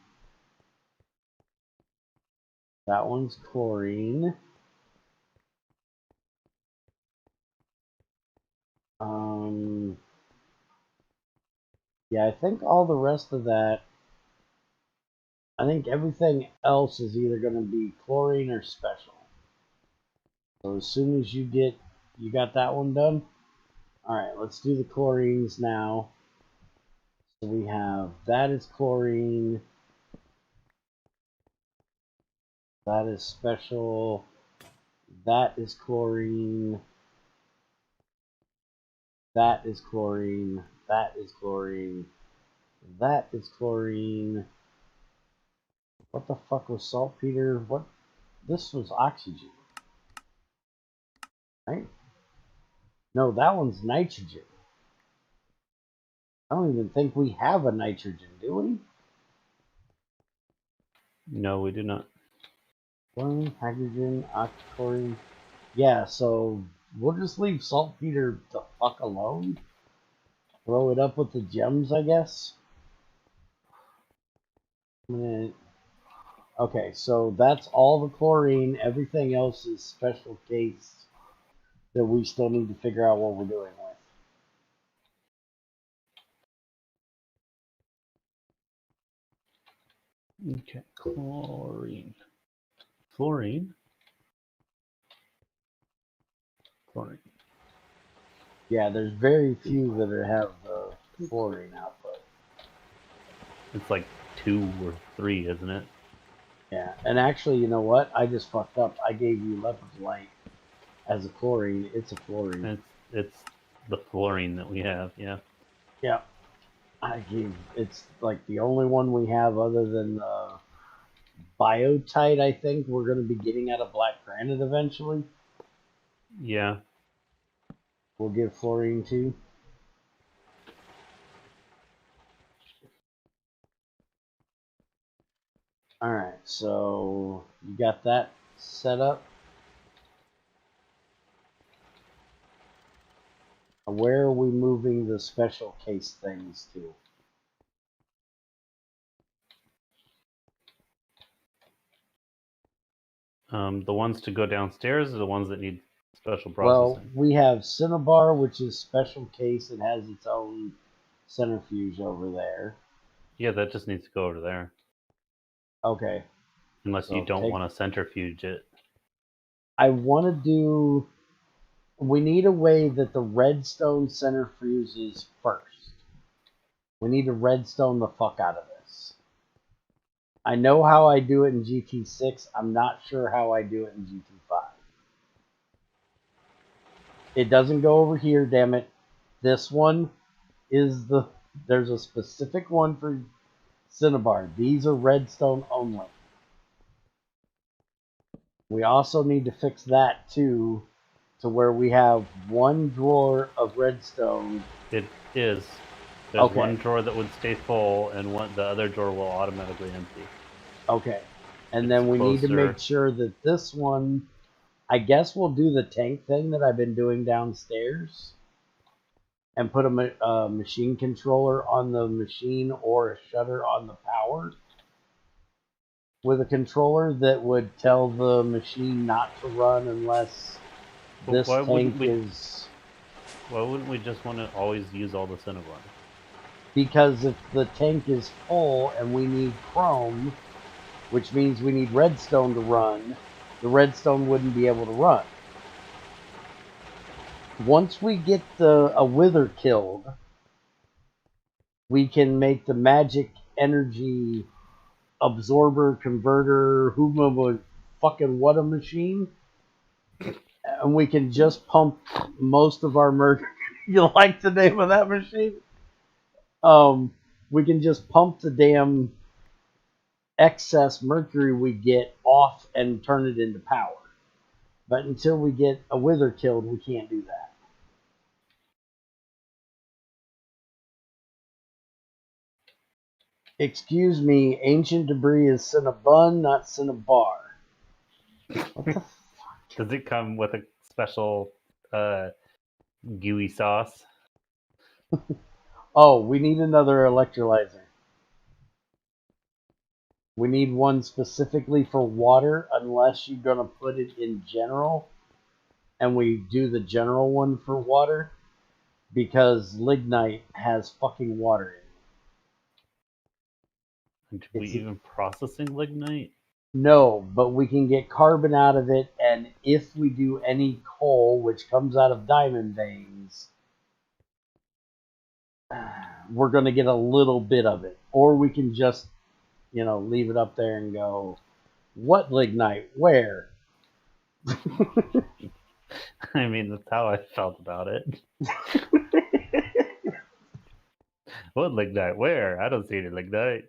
That one's chlorine. Yeah, I think all the rest of that, I think everything else is either going to be chlorine or special. So as soon as you got that one done? Alright, let's do the chlorines now. So we have, that is chlorine. That is special. That is chlorine. That is chlorine. That is chlorine. That is chlorine. What the fuck was saltpeter? What? This was oxygen. Right? No, that one's nitrogen. I don't even think we have a nitrogen, do we? No, we do not. Chlorine, hydrogen, oxychlorine. Yeah, so we'll just leave saltpeter the fuck alone. Throw it up with the gems, I guess. Okay, so that's all the chlorine. Everything else is special case that we still need to figure out what we're doing with. Okay, chlorine. Fluorine? Chlorine. Yeah, there's very few that have the fluorine output. It's like 2 or 3, isn't it? Yeah, and actually, you know what? I just fucked up. I gave you leopard's light as a chlorine. It's a fluorine. It's the fluorine that we have, yeah. Yeah. It's like the only one we have other than biotite, I think we're going to be getting out of black granite eventually. Yeah. We'll give fluorine too. Alright, so you got that set up. Where are we moving the special case things to? The ones to go downstairs are the ones that need special Well, processing. we have Cinnabar, which is special case. It has its own centrifuge over there. Yeah, that just needs to go over there. Okay. Unless So you don't want to centrifuge it. I want to do... We need a way that the redstone centrifuges first. We need to redstone the fuck out of this. I know how I do it in GT6. I'm not sure how I do it in GT5. It doesn't go over here, damn it. This one is the... There's a specific one for Cinnabar. These are redstone only. We also need to fix that too, to where we have one drawer of redstone. It is. There's Okay. one drawer that would stay full, and the other drawer will automatically empty. Okay. And It's then we need to closer. make sure that this one, I guess we'll do the tank thing that I've been doing downstairs and put a machine controller on the machine or a shutter on the power with a controller that would tell the machine not to run unless this tank is... Why wouldn't we just want to always use all the Cinnabar? Because if the tank is full and we need chrome, which means we need redstone to run, the redstone wouldn't be able to run. Once we get a wither killed, we can make the magic energy absorber, converter, fucking what a machine. And we can just pump most of our mercury. You like the name of that machine? We can just pump the damn excess mercury we get off and turn it into power. But until we get a wither killed, we can't do that. Excuse me, ancient debris is Cinnabon, not Cinnabar. What the fuck? Does it come with a special gooey sauce? Oh, we need another electrolyzer. We need one specifically for water, unless you're going to put it in general. And we do the general one for water, because lignite has fucking water in it. Are we even processing lignite? No, but we can get carbon out of it, and if we do any coal, which comes out of diamond veins, we're going to get a little bit of it. Or we can just, leave it up there and go, what lignite? Where? I mean, that's how I felt about it. What lignite? Where? I don't see any lignite.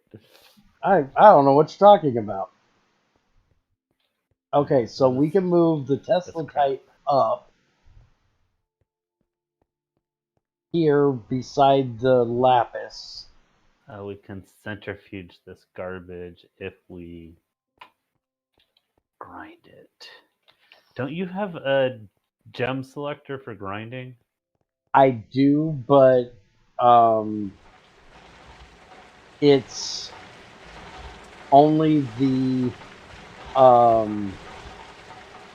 I don't know what you're talking about. Okay, so we can move the Tesla type up here beside the lapis. We can centrifuge this garbage if we grind it. Don't you have a gem selector for grinding? I do, but it's only the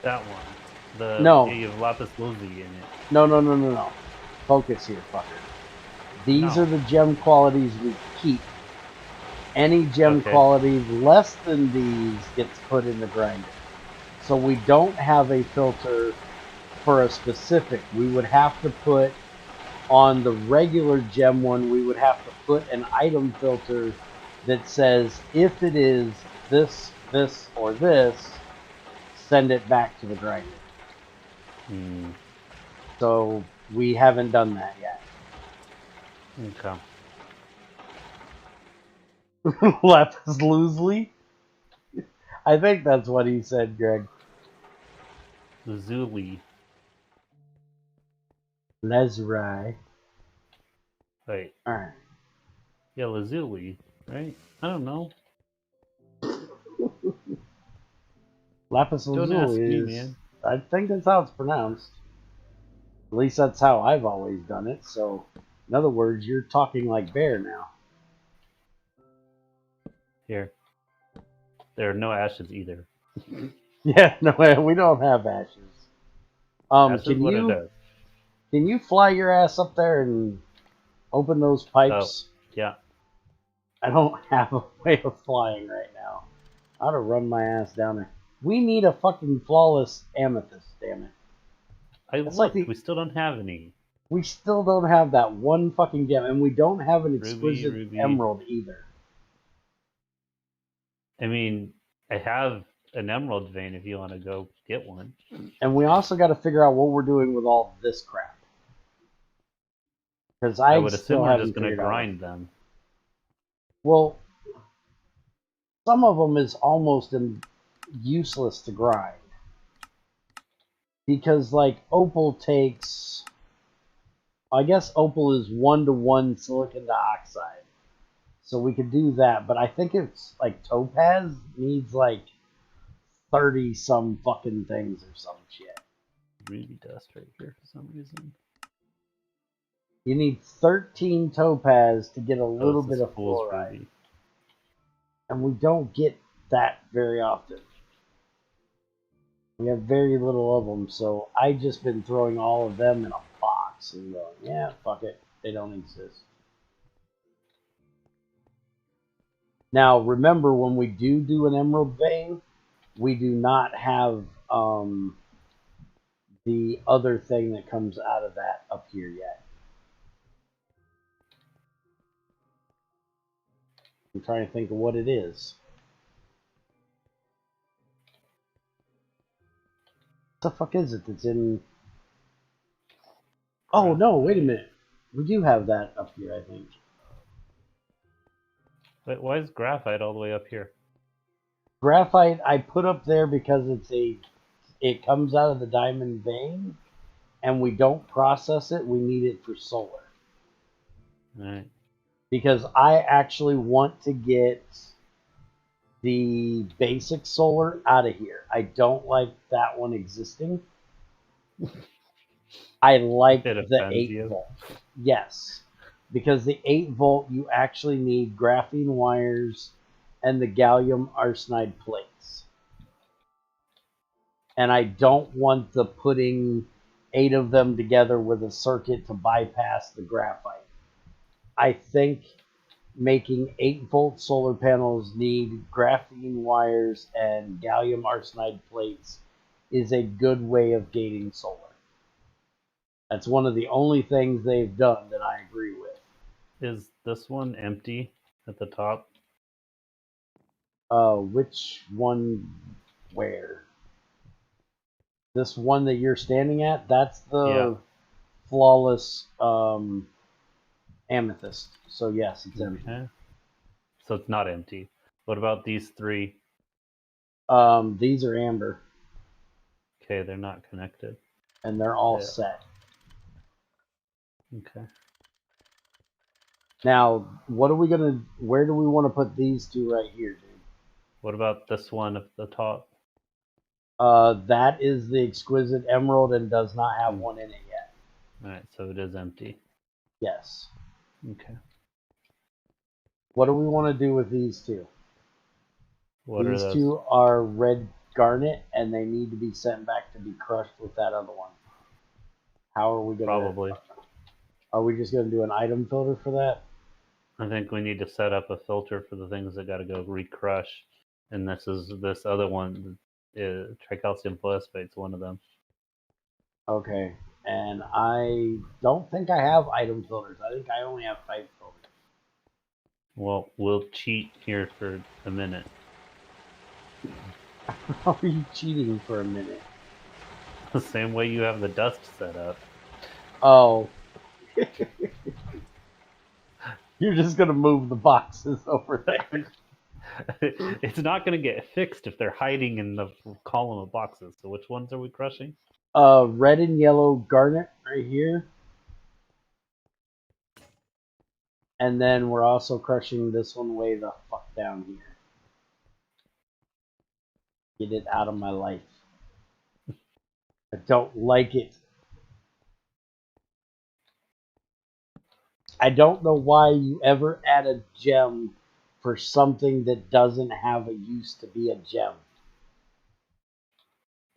that one. No. You have lapis lazuli in it. No. Focus here, fucker. These are the gem qualities we keep. Any gem quality less than these gets put in the grinder. So we don't have a filter for a specific. We would have to put on the regular gem one, we would have to put an item filter that says if it is this, or this, send it back to the grinder. So we haven't done that yet. Okay. Lapis lazuli? I think that's what he said, Greg. Lazuli. Lazuli. Wait. Alright. Yeah, lazuli, right? I don't know. Lapis lazuli Don't ask me, is... man. I think that's how it's pronounced. At least that's how I've always done it, so... In other words, you're talking like Bear now. Here. There are no ashes either. Yeah, no, we don't have ashes. Ashes, can you fly your ass up there and open those pipes? Oh, yeah. I don't have a way of flying right now. I ought to run my ass down there. We need a fucking flawless amethyst, damn it. We still don't have any. We still don't have that one fucking gem, and we don't have an exquisite Ruby. emerald either. I mean, I have an emerald vein if you want to go get one. And we also got to figure out what we're doing with all this crap. Because I would assume we're just going to grind them. Well, some of them is almost useless to grind. Because, like, opal takes... I guess opal is 1-to-1 silicon dioxide. So we could do that, but I think it's, like, topaz needs, like, 30-some fucking things or some shit. Ruby dust right here for some reason. You need 13 topaz to get a little bit of fluoride. Ruby. And we don't get that very often. We have very little of them, so I've just been throwing all of them in a box and going, yeah, fuck it, they don't exist. Now, remember, when we do an emerald vein, we do not have the other thing that comes out of that up here yet. I'm trying to think of what it is. What the fuck is it that's in... Oh, no, wait a minute. We do have that up here, I think. Wait, why is graphite all the way up here? Graphite I put up there because it comes out of the diamond vein, and we don't process it. We need it for solar. Alright. Because I actually want to get the basic solar out of here. I don't like that one existing. I like the 8 volt. Yes. Because the 8 volt, you actually need graphene wires and the gallium arsenide plates. And I don't want the putting 8 of them together with a circuit to bypass the graphite. I think making 8 volt solar panels need graphene wires and gallium arsenide plates is a good way of gaining solar. That's one of the only things they've done that I agree with. Is this one empty at the top? Which one? Where? This one that you're standing at? That's the flawless amethyst. So yes, it's empty. Okay. So it's not empty. What about these three? These are amber. Okay, they're not connected. And they're all set. Okay. Now, where do we want to put these two right here, dude? What about this one at the top? That is the exquisite emerald and does not have one in it yet. Alright, so it is empty. Yes. Okay. What do we want to do with these two? What These are those? two are red garnet, and they need to be sent back to be crushed with that other one. How are we going to... Probably. Are we just going to do an item filter for that? I think we need to set up a filter for the things that got to go recrush. And this other one, tricalcium phosphate's one of them. Okay. And I don't think I have item filters. I think I only have type filters. Well, we'll cheat here for a minute. How are you cheating for a minute? The same way you have the dust set up. Oh. You're just going to move the boxes over there. It's not going to get fixed if they're hiding in the column of boxes. So which ones are we crushing? Red and yellow garnet right here. And then we're also crushing this one way the fuck down here. Get it out of my life. I don't like it. I don't know why you ever add a gem for something that doesn't have a use to be a gem.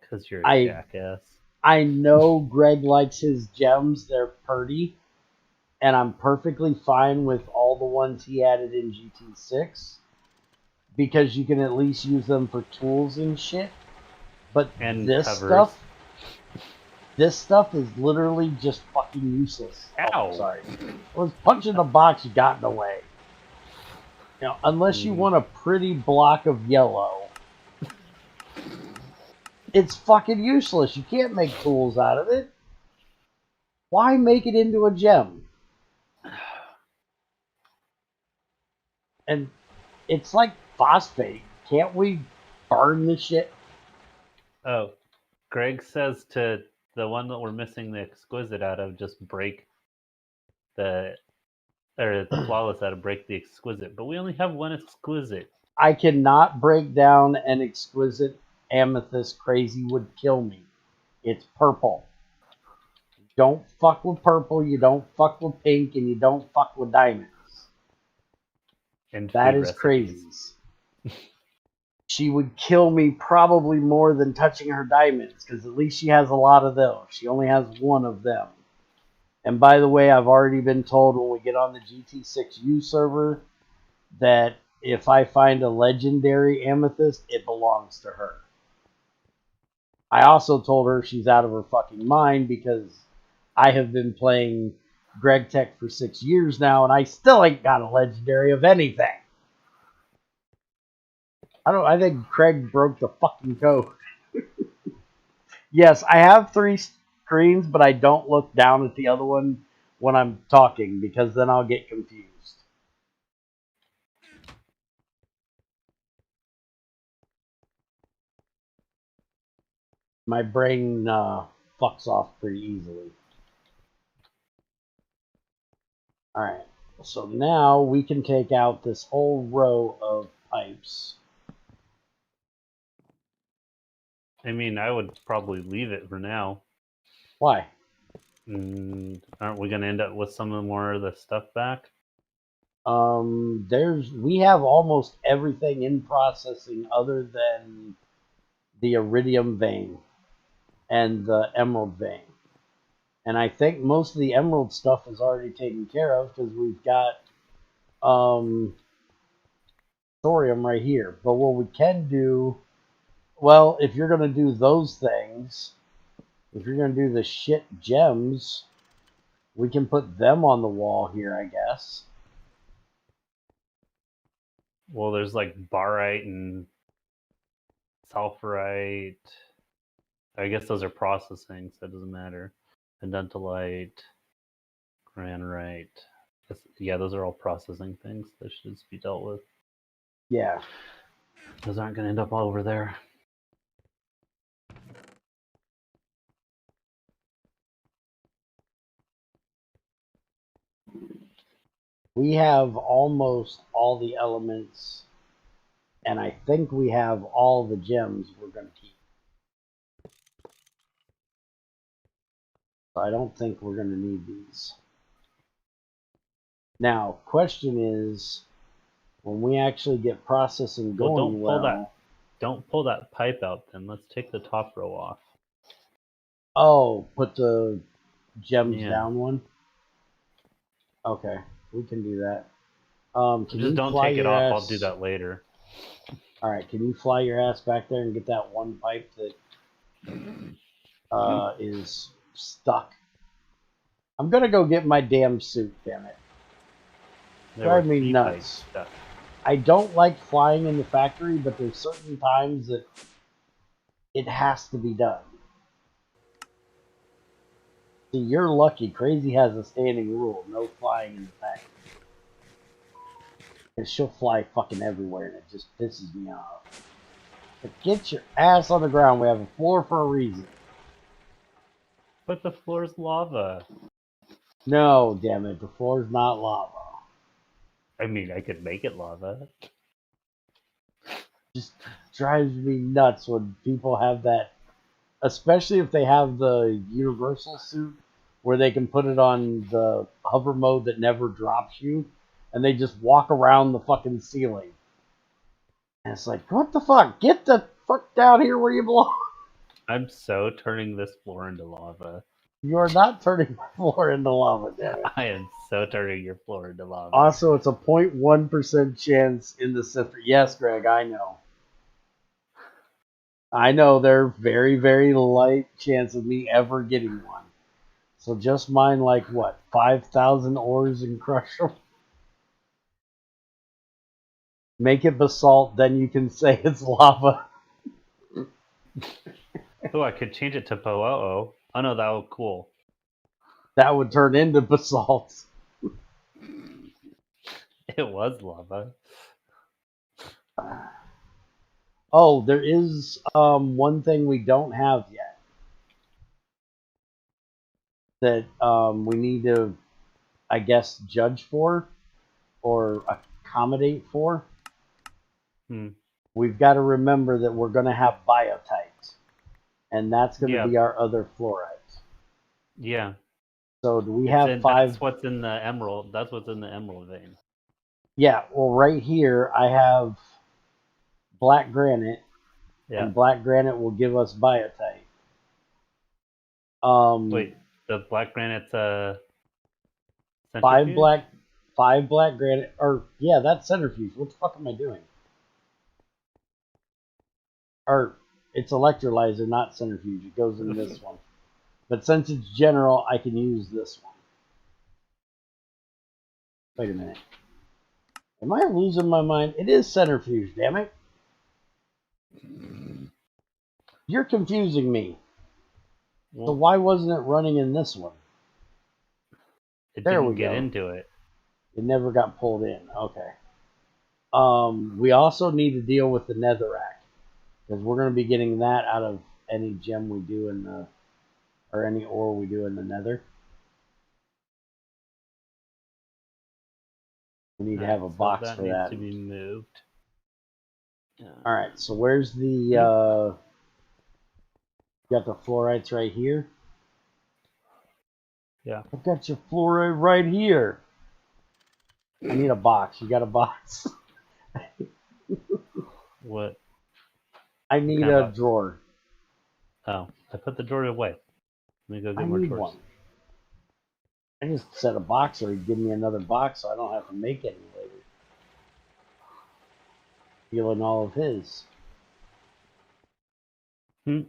Because you're a jackass. I know Greg likes his gems. They're pretty. And I'm perfectly fine with all the ones he added in GT6. Because you can at least use them for tools and shit. But and this stuff is literally just fucking useless. Ow! Oh, sorry. I was punching the box you got in the way. You know, unless you want a pretty block of yellow, it's fucking useless. You can't make tools out of it. Why make it into a gem? And it's like phosphate. Can't we burn the shit? Oh, Greg says to the one that we're missing the exquisite out of, just break the flawless out of, break the exquisite. But we only have one exquisite. I cannot break down an exquisite amethyst. Crazy would kill me. It's purple. Don't fuck with purple, you don't fuck with pink, and you don't fuck with diamonds. And that is crazy. She would kill me probably more than touching her diamonds, because at least she has a lot of those. She only has one of them. And by the way, I've already been told when we get on the GT5u server that if I find a legendary amethyst, it belongs to her. I also told her she's out of her fucking mind because I have been playing GregTech for 6 years now and I still ain't got a legendary of anything. I think Craig broke the fucking code. Yes, I have 3 screens, but I don't look down at the other one when I'm talking because then I'll get confused. My brain fucks off pretty easily. Alright, so now we can take out this whole row of pipes. I mean, I would probably leave it for now. Why? Aren't we going to end up with some more of the stuff back? We have almost everything in processing other than the iridium vein and the emerald vein. And I think most of the emerald stuff is already taken care of because we've got thorium right here. But what we can do Well, if you're gonna do those things, if you're gonna do the shit gems, we can put them on the wall here, I guess. Well, there's like barite and sulfurite. I guess those are processing, so it doesn't matter. Pendentalite, granite. Yeah, those are all processing things that should be dealt with. Yeah. Those aren't going to end up all over there. We have almost all the elements, and I think we have all the gems we're going to keep. So I don't think we're going to need these. Now, question is, when we actually get processing going don't pull that pipe out then. Let's take the top row off. Oh, put the gems Yeah. down one? Okay, we can do that. Just don't take it off. I'll do that later. Alright, can you fly your ass back there and get that one pipe that is stuck? I'm gonna go get my damn suit, damn it. Drive me nuts. I don't like flying in the factory, but there's certain times that it has to be done. See, you're lucky. Crazy has a standing rule. No flying in the factory. Because she'll fly fucking everywhere, and it just pisses me off. But get your ass on the ground. We have a floor for a reason. But the floor's lava. No, damn it. The floor's not lava. I mean, I could make it lava. Just drives me nuts when people have that. Especially if they have the universal suit where they can put it on the hover mode that never drops you, and they just walk around the fucking ceiling. And it's like, what the fuck? Get the fuck down here where you belong. I'm so turning this floor into lava. You are not turning my floor into lava, damn it. I am so turning your floor into lava. Also, it's a 0.1% chance in the sifter. Yes, Greg, I know. I know they're very, very light chance of me ever getting one. So just mine like, what, 5,000 ores and crush them? Make it basalt, then you can say it's lava. Oh, I could change it to Po'o. Oh no, that would cool. That would turn into basalt. It was lava. Oh, there is one thing we don't have yet that we need to, I guess, judge for or accommodate for. We've got to remember that we're going to have biotypes, and that's going to be our other fluorides. Yeah. So do we have 5? That's what's in the emerald. That's what's in the emerald vein. Yeah. Well, right here I have black granite, and black granite will give us biotype. Wait, the black granite's centrifuge? 5 black granite, or yeah, that's centrifuge. What the fuck am I doing? Or it's electrolyzer, not centrifuge. It goes in this one. But since it's general, I can use this one. Wait a minute. Am I losing my mind? It is centrifuge, damn it. You're confusing me. So why wasn't it running in this one? It didn't get into it. It never got pulled in. Okay. We also need to deal with the netherrack, because we're going to be getting that out of any gem we do in the, or any ore we do in the nether. We need to have a box for that. Needs to be moved. Alright, so where's the, got the fluorides right here? Yeah. I've got your fluoride right here. I need a box. You got a box? What? I need a drawer. Oh, I put the drawer away. Let me go get more drawers. One. I just said a box, or he'd give me another box so I don't have to make any later. Stealing all of his.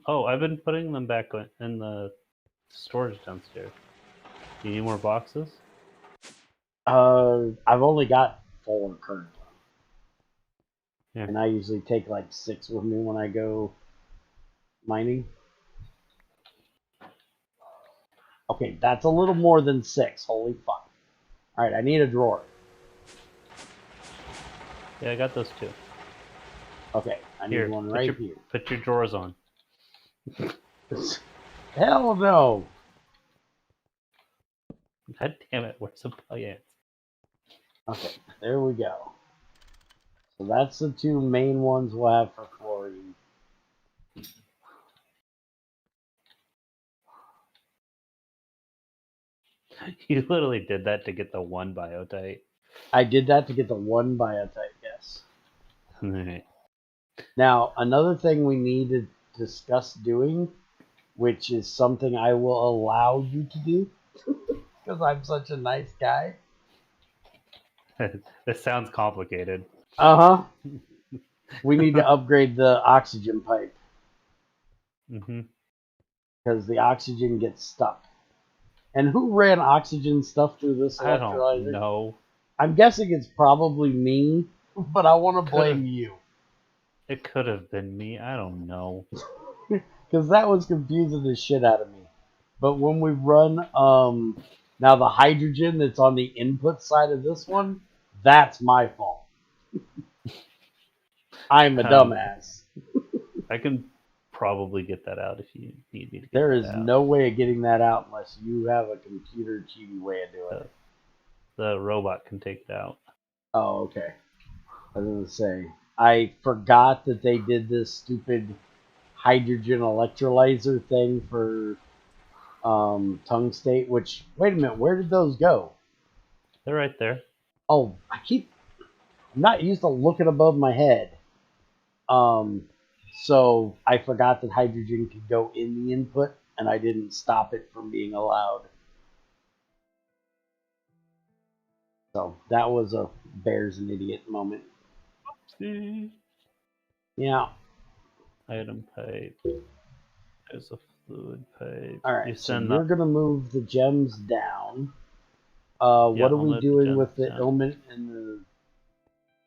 Oh, I've been putting them back in the storage downstairs. Do you need more boxes? I've only got 4 currently. Yeah. And I usually take like 6 with me when I go mining. Okay, that's a little more than 6. Holy fuck. Alright, I need a drawer. Yeah, I got those too. Okay, I need one right here. Put your drawers on. Hell no! God damn it, where's the plants? Okay, there we go. So that's the 2 main ones we'll have for fluorine. You literally did that to get the 1 biotite. I did that to get the 1 biotite, yes. Alright. Now, another thing we need to discuss doing, which is something I will allow you to do, because I'm such a nice guy. This sounds complicated. Uh-huh. We need to upgrade the oxygen pipe, because the oxygen gets stuck. And who ran oxygen stuff through this electrolyzer? I don't know. I'm guessing it's probably me, but I want to blame you. It could have been me. I don't know. Because that was confusing the shit out of me. But when we run, now the hydrogen that's on the input side of this one, that's my fault. I'm a dumbass. I can probably get that out if you need me to get There that is out. no way of getting that out unless you have a computer cheaty way of doing it. The robot can take it out. Oh, okay. I was going to say, I forgot that they did this stupid hydrogen electrolyzer thing for tungstate, which, wait a minute, where did those go? They're right there. Oh, I'm not used to looking above my head. So I forgot that hydrogen could go in the input, and I didn't stop it from being allowed. So that was a bear's an idiot moment. Oopsie. Yeah. Item pipe. There's a fluid pipe. Alright, so you're going to move the gems down. What are we doing with the ilmenite and the...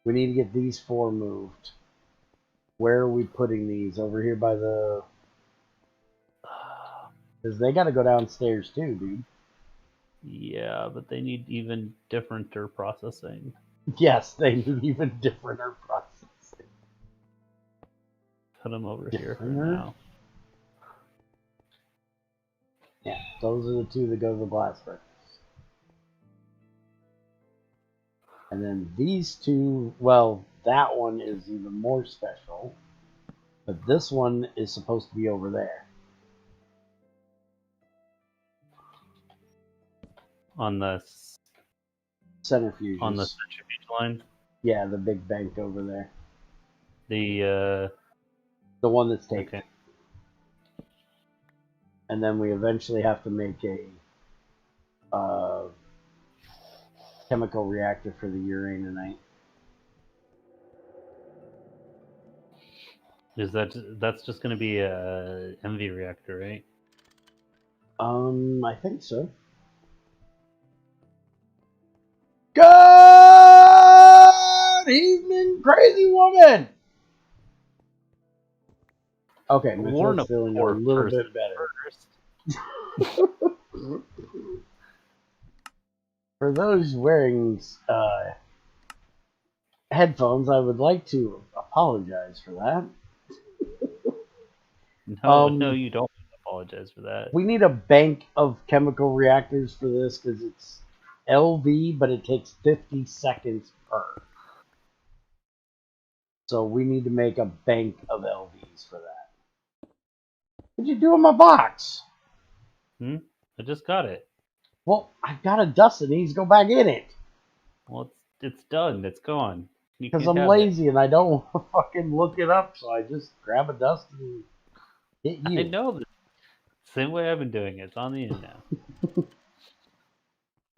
We need to get these 4 moved. Where are we putting these? Over here by the... Because they got to go downstairs too, dude. Yeah, but they need even differenter processing. Yes, they need even differenter processing. Put them over here for now. Yeah, those are the 2 that go to the blast furnace. And then these 2, well, that one is even more special. But this one is supposed to be over there. On the centrifuges. On the centrifuge line? Yeah, the big bank over there. The one that's taped. Okay. And then we eventually have to make a chemical reactor for the uraninite. That's just going to be a MV reactor, right? I think so. Good evening, crazy woman. Okay, Mitchell's feeling a little bit better. For those wearing headphones, I would like to apologize for that. No, you don't apologize for that. We need a bank of chemical reactors for this because it's LV, but it takes 50 seconds per. So we need to make a bank of LVs for that. What'd you do in my box? I just got it. Well, I've got a dust that needs to go back in it. Well, it's done. It's gone. Because I'm lazy and I don't want to fucking look it up, so I just grab a dust and hit you. I know. Same way I've been doing it. It's on the end now.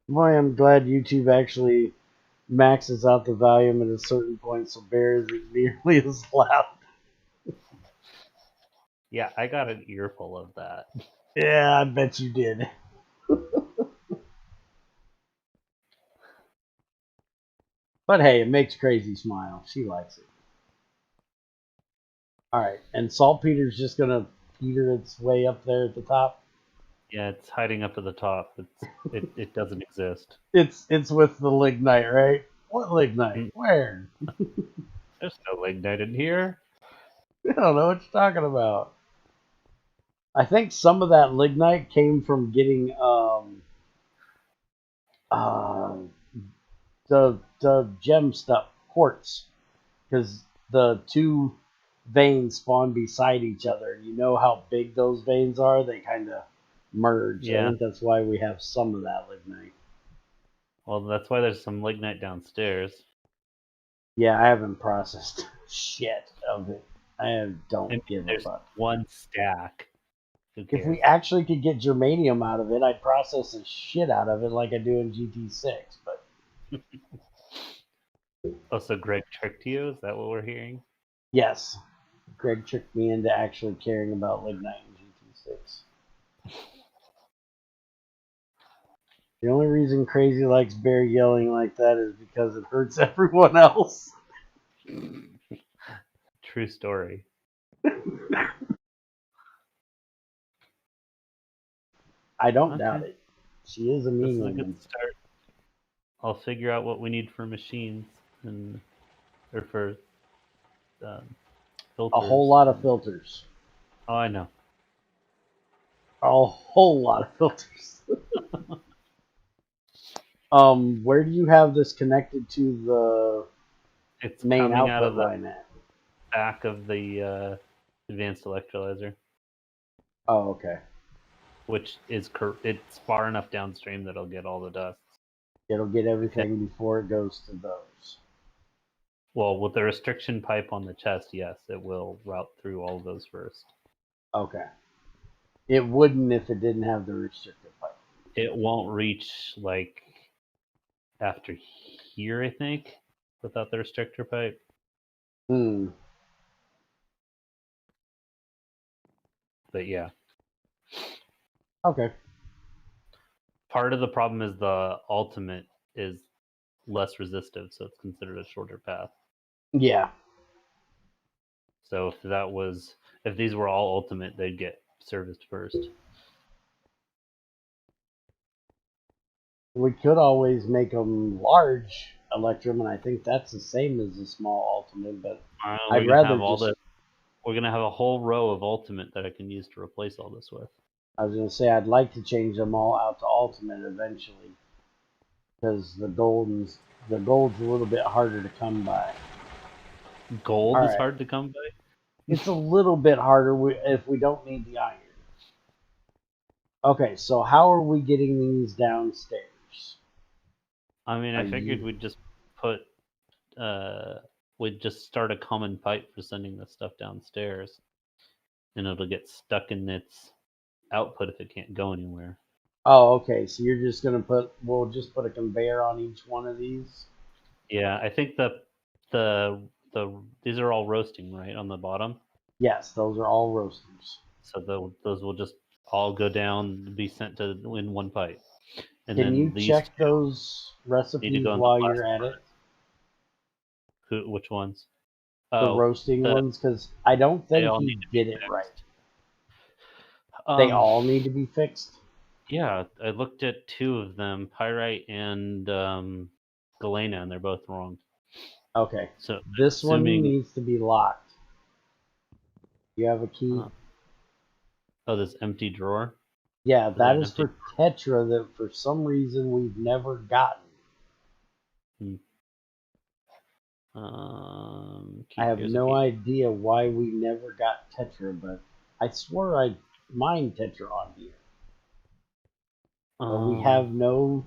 Boy, I'm glad YouTube actually maxes out the volume at a certain point so Bear isn't nearly as loud. Yeah, I got an earful of that. Yeah, I bet you did. But hey, it makes Crazy smile. She likes it. Alright, and saltpeter's just gonna peter its way up there at the top. Yeah, it's hiding up at the top. It doesn't exist. It's with the lignite, right? What lignite? Mm, Where? There's no lignite in here. I don't know what you're talking about. I think some of that lignite came from getting uh, the gem stuff, quartz, because the two veins spawn beside each other. You know how big those veins are? They kind of merge. I Yeah. think that's why we have some of that lignite. Well, that's why there's some lignite downstairs. Yeah, I haven't processed shit of it. Don't And give a there's fuck. one stack. Who If we cares? actually could get germanium out of it, I'd process the shit out of it like I do in GT6. But Oh, so Greg tricked you? Is that what we're hearing? yes, Greg tricked me into actually caring about lignite in GT6. The only reason Crazy likes Bear yelling like that is because it hurts everyone else. True story. I don't Okay. doubt it. She is a This mean is a good woman. start. I'll figure out what we need for machines or for filters. A whole lot of filters. Oh, I know. A whole lot of filters. Where do you have this connected to the It's main coming out output of the line at? back of the advanced electrolyzer, Oh, okay. which is it's far enough downstream that it'll get all the dust. It'll get Okay. everything before it goes to those. Well, with the restriction pipe on the chest, yes, it will route through all of those first. Okay. It wouldn't if it didn't have the restrictor pipe. It won't reach like after here, I think, without the restrictor pipe. But yeah. Okay. Part of the problem is the ultimate is less resistive, so it's considered a shorter path. Yeah. So if these were all ultimate, they'd get serviced first. We could always make them large Electrum, and I think that's the same as a small Ultimate, but I'd rather just... We're gonna have a whole row of ultimate that I can use to replace all this with. I was going to say I'd like to change them all out to Ultimate eventually, because the gold's a little bit harder to come by. Gold is hard to come by? It's a little bit harder if we don't need the iron. Okay, so how are we getting these downstairs? I mean, I figured we'd just we'd just start a common pipe for sending this stuff downstairs, and it'll get stuck in its output if it can't go anywhere. Oh, okay. So you're just gonna we'll just put a conveyor on each one of these. Yeah, I think these are all roasting, right, on the bottom. Yes, those are all roasters. So those will just all go down, be sent to in one pipe. And Can then you check those recipes while you're at it? Which ones? The roasting ones, because I don't think he did it right. They all need to be fixed? Yeah, I looked at two of them, Pyrite and Galena, and they're both wrong. Okay. So this one needs to be locked. You have a key? Oh, this empty drawer? Yeah, that is for Tetra that for some reason we've never gotten. I have no idea why we never got Tetra, but I swear I mined Tetra on here. But we have no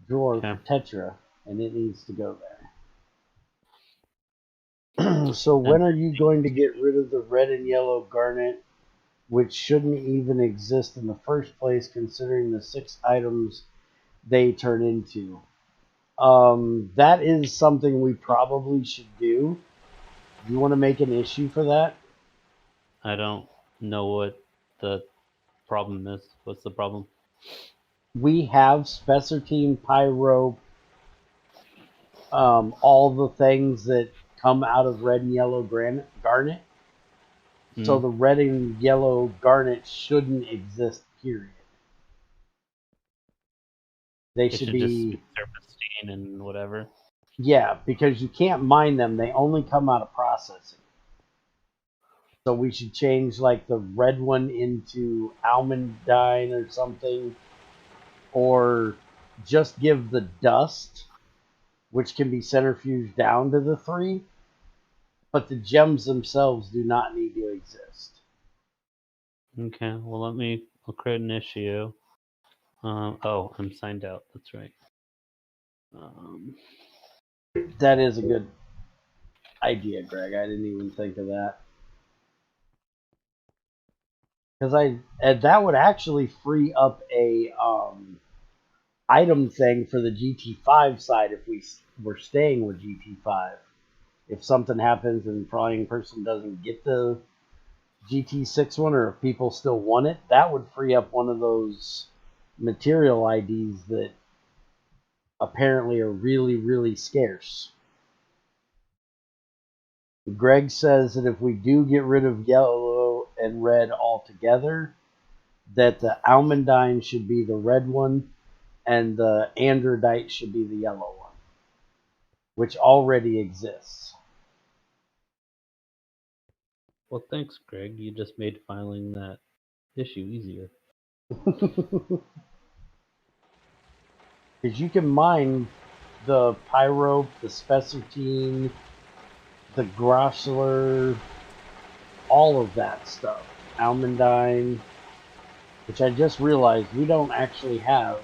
drawer for Tetra, and it needs to go there. So when are you going to get rid of the red and yellow garnet, which shouldn't even exist in the first place, considering the 6 items they turn into? That is something we probably should do. Do you want to make an issue for that? I don't know what the problem is. What's the problem? We have Spessartine, Pyro, all the things that come out of red and yellow garnet. So the red and yellow garnet shouldn't exist, period. They It should should just be be serpentine and whatever. Yeah, because you can't mine them. They only come out of processing. So we should change like the red one into almandine or something. Or just give the dust, which can be centrifuged down to the 3. But the gems themselves do not need to exist. Okay, well I'll create an issue. Oh, I'm signed out. That's right. That is a good idea, Greg. I didn't even think of that. Because that would actually free up a item thing for the GT5 side if we were staying with GT5. If something happens and Flying Person doesn't get the GT6 one, or if people still want it, that would free up one of those material IDs that apparently are really, really scarce. Greg says that if we do get rid of yellow and red altogether, that the almandine should be the red one and the androdite should be the yellow one, which already exists. Well, thanks, Greg. You just made filing that issue easier. Because you can mine the pyrope, the spessartine, the grossular, all of that stuff. Almandine, which I just realized we don't actually have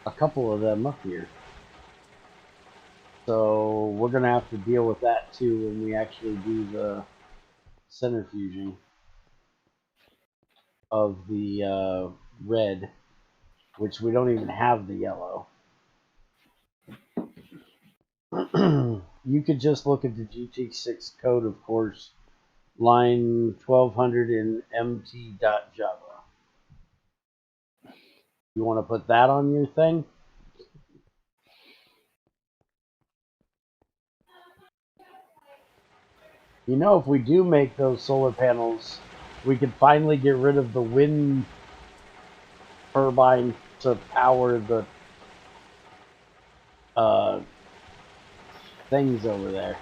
a couple of them up here. So we're going to have to deal with that too when we actually do the centrifuging of the red, which we don't even have the yellow. You could just look at the GT6 code, of course, line 1200 in mt.java. You want to put that on your thing? You know, if we do make those solar panels, we could finally get rid of the wind turbine to power the things over there.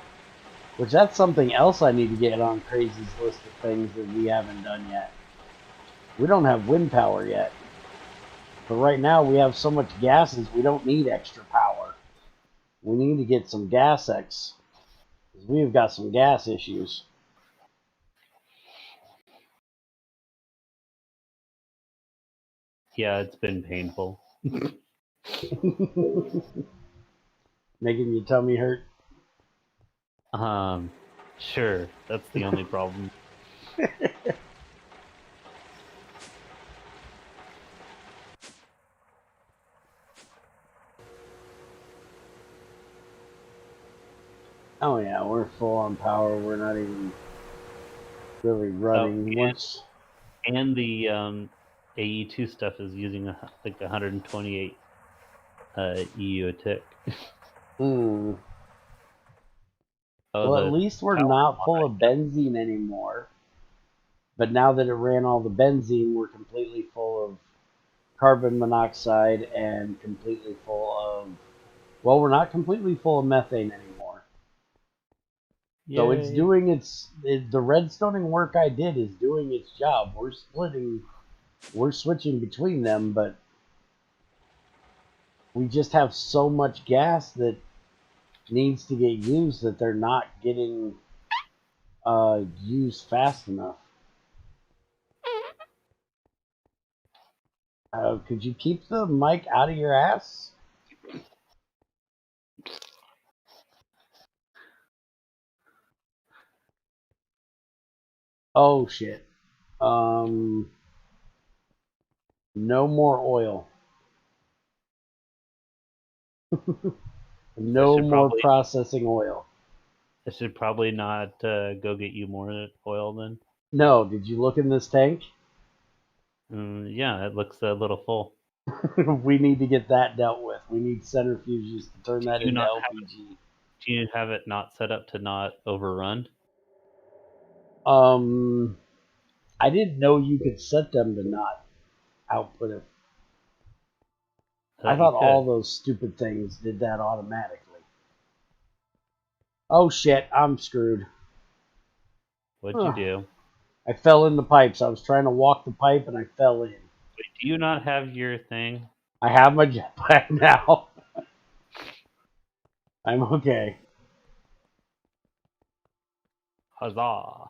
Which, that's something else I need to get on Crazy's list of things that we haven't done yet. We don't have wind power yet. But right now we have so much gases, we don't need extra power. We need to get some gas X. Because we've got some gas issues. Yeah, it's been painful. Making your tummy hurt? Sure. That's the only problem. Oh yeah, we're full on power. We're not even really running. And the AE2 stuff is using like 128 EU a tick. Well, at least we're power not full of benzene anymore. But now that it ran all the benzene, we're completely full of carbon monoxide and completely full of... Well, we're not completely full of methane anymore. Yay. So it's doing the redstoning work I did is doing its job. We're switching between them, but we just have so much gas that needs to get used that they're not getting used fast enough. Could you keep the mic out of your ass? Oh shit. No more oil. No more processing oil. I should probably not go get you more oil then. No, did you look in this tank? Yeah, it looks a little full. We need to get that dealt with. We need centrifuges to turn that Do you into not LPG. Do you have it not set up to not overrun? I didn't know you could set them to not output it. I You thought all could. those stupid things did that automatically. Oh shit, I'm screwed. What'd you do? I fell in the pipes. I was trying to walk the pipe and I fell in. Wait, do you not have your thing? I have my jetpack now. I'm okay. Huzzah!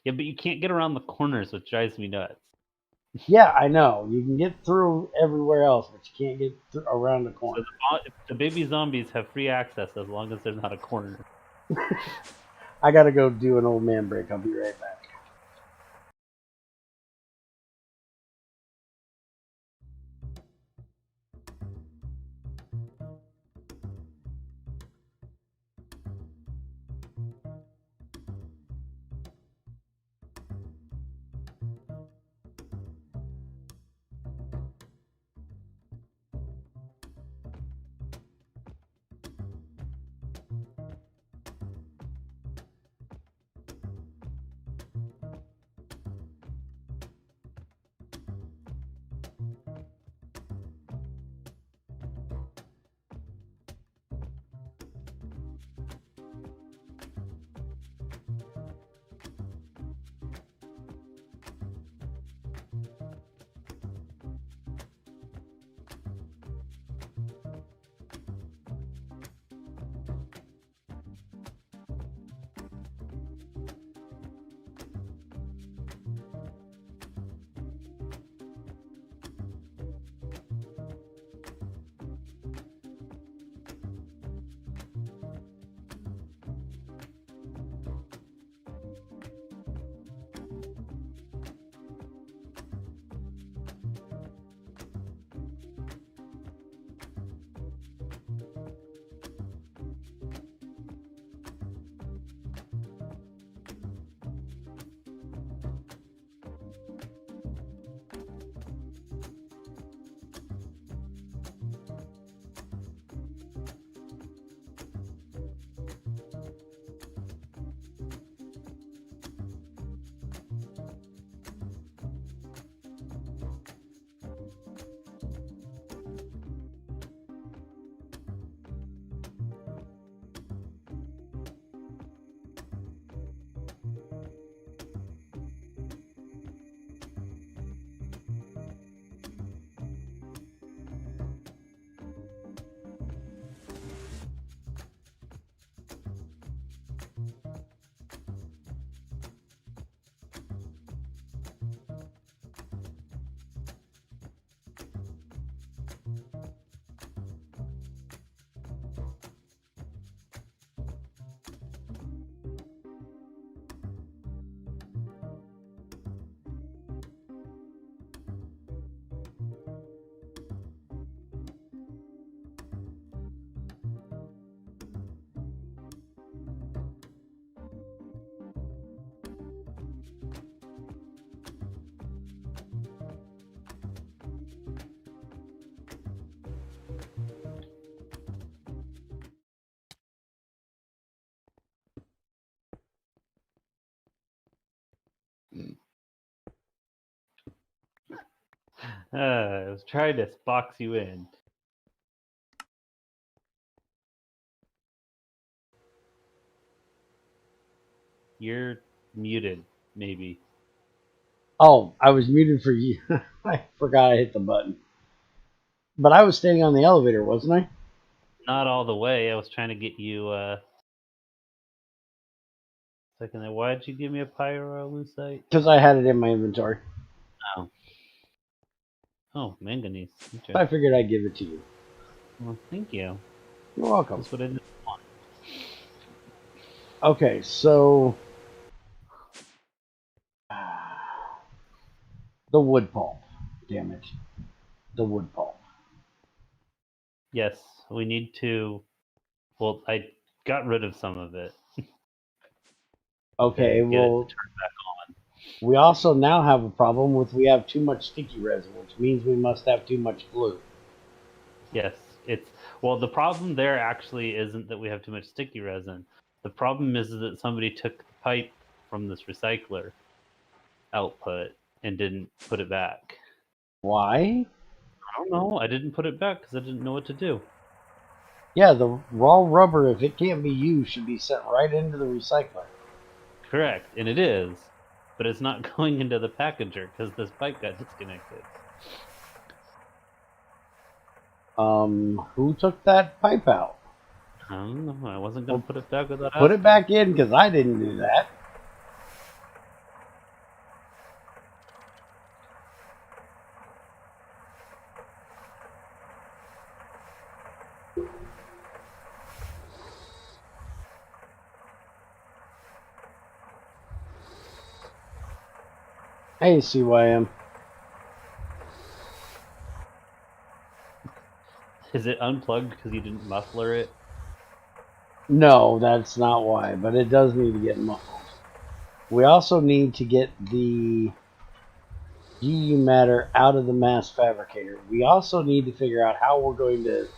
Yeah, but you can't get around the corners, which drives me nuts. Yeah, I know. You can get through everywhere else, but you can't get around the corner. So the baby zombies have free access as long as there's not a corner. I gotta go do an old man break. I'll be right back. I was trying to box you in. You're muted, maybe. Oh, I was muted for you. I forgot I hit the button. But I was staying on the elevator, wasn't I? Not all the way. I was trying to get you. Second there. Why did you give me a pyrolusite? Because I had it in my inventory. Oh. Oh, manganese. So I figured I'd give it to you. Well, thank you. You're welcome. That's what I didn't want. Okay, so the wood pulp. Damn it. The wood pulp. Yes, we need to. Well, I got rid of some of it. Okay, to get it well, to turn back on. We also now have a problem with we have too much sticky resin, which means we must have too much glue. Yes, well, the problem there actually isn't that we have too much sticky resin. The problem is that somebody took the pipe from this recycler output and didn't put it back. Why? I don't know. I didn't put it back because I didn't know what to do. Yeah, the raw rubber, if it can't be used, should be sent right into the recycler. Correct, and it is, but it's not going into the packager because this pipe got disconnected. Who took that pipe out? I don't know. I wasn't going to put it back without Put asking. it back in, because I didn't do that. Hey, CYM. Is it unplugged because you didn't muffler it? No, that's not why, but it does need to get muffled. We also need to get the GU matter out of the mass fabricator. We also need to figure out how we're going to...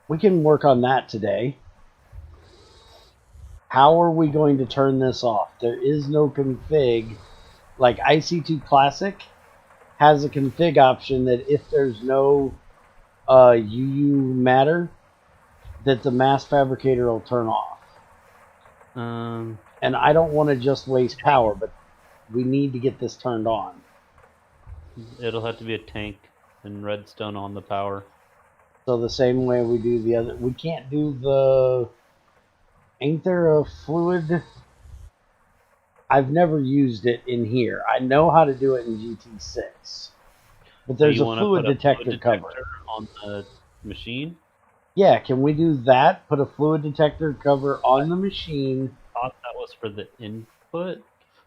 We can work on that today. How are we going to turn this off? There is no config. Like IC2 Classic has a config option that if there's no UU matter, that the mass fabricator will turn off. And I don't want to just waste power, but we need to get this turned on. It'll have to be a tank and redstone on the power. So the same way we do the other... We can't do the... Ain't there a fluid? I've never used it in here. I know how to do it in GT6. But there's a fluid detector cover on the machine. Yeah, can we do that? Put a fluid detector cover on the machine. I thought that was for the input,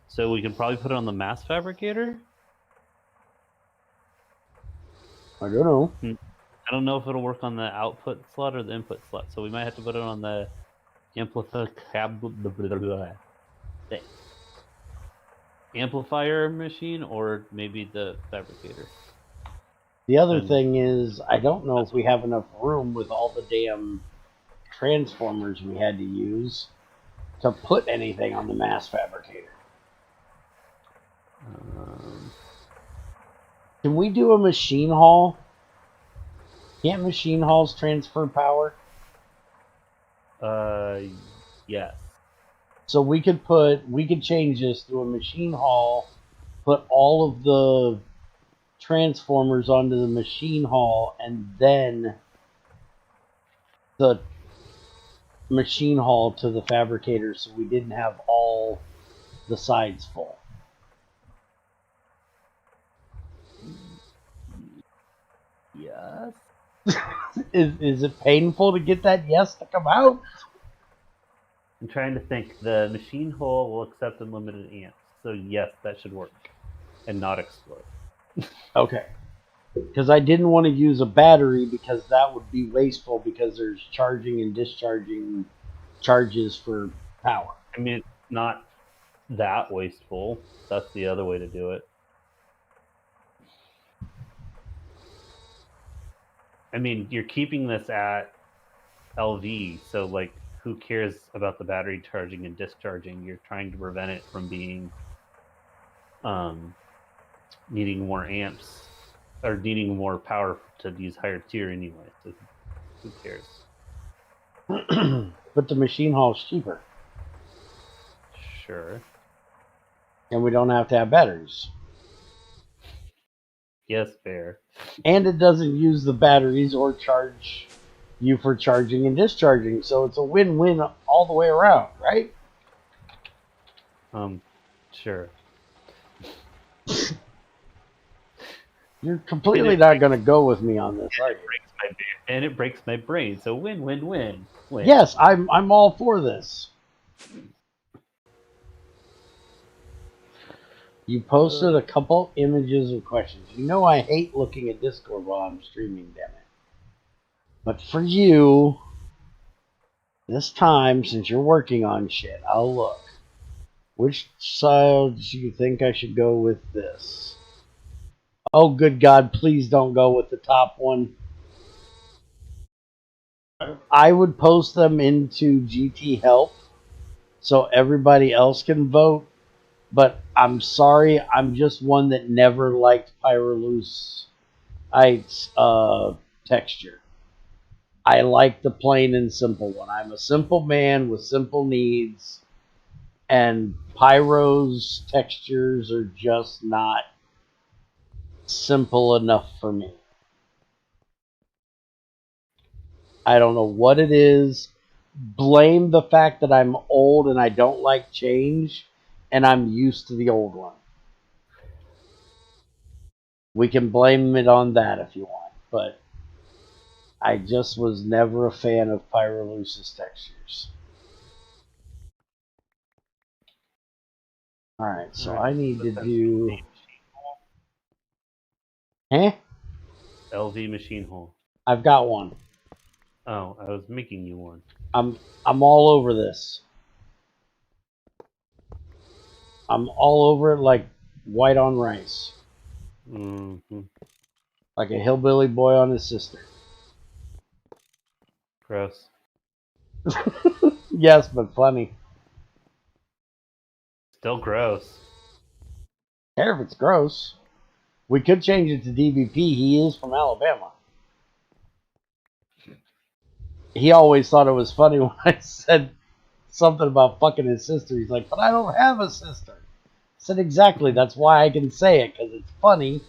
so we can probably put it on the mass fabricator. I don't know. I don't know if it'll work on the output slot or the input slot, so we might have to put it on the amplifier machine or maybe the fabricator. The other thing is, I don't know if we have enough room with all the damn transformers we had to use to put anything on the mass fabricator. Can we do a machine hall? Can't machine halls transfer power? Yes. So we could change this to a machine hall, put all of the transformers onto the machine hall, and then the machine hall to the fabricator, so we didn't have all the sides full. Yes. Is it painful to get that yes to come out? I'm trying to think. The machine hole will accept unlimited amps, so yes, that should work and not explode. Okay. Because I didn't want to use a battery because that would be wasteful because there's charging and discharging charges for power. I mean, not that wasteful. That's the other way to do it. I mean, you're keeping this at LV, so like, who cares about the battery charging and discharging? You're trying to prevent it from being needing more amps or needing more power to use higher tier anyway. So who cares? But the machine hall is cheaper. Sure. And we don't have to have batteries. Yes, fair. And it doesn't use the batteries or charge you for charging and discharging. So it's a win-win all the way around, right? Sure. You're completely not going to go with me on this, are you? And it breaks my brain. So win, win, win. Yes, I'm all for this. You posted a couple images of questions. You know I hate looking at Discord while I'm streaming, damn it. But for you, this time, since you're working on shit, I'll look. Which side do you think I should go with this? Oh, good God, please don't go with the top one. I would post them into GT Help so everybody else can vote, but I'm sorry, I'm just one that never liked Pyrolusite's texture. I like the plain and simple one. I'm a simple man with simple needs, and Pyro's textures are just not simple enough for me. I don't know what it is. Blame the fact that I'm old and I don't like change, and I'm used to the old one. We can blame it on that if you want, but I just was never a fan of Pyrolus's textures. Alright, so I need to do... Huh? LV machine hole. I've got one. Oh, I was making you one. I'm all over this. I'm all over it like white on rice. Mm-hmm. Like a hillbilly boy on his sister. Gross. Yes, but funny. Still gross. Care if it's gross. We could change it to DVP. He is from Alabama. He always thought it was funny when I said something about fucking his sister. He's like, but I don't have a sister. I said, exactly. That's why I can say it, because it's funny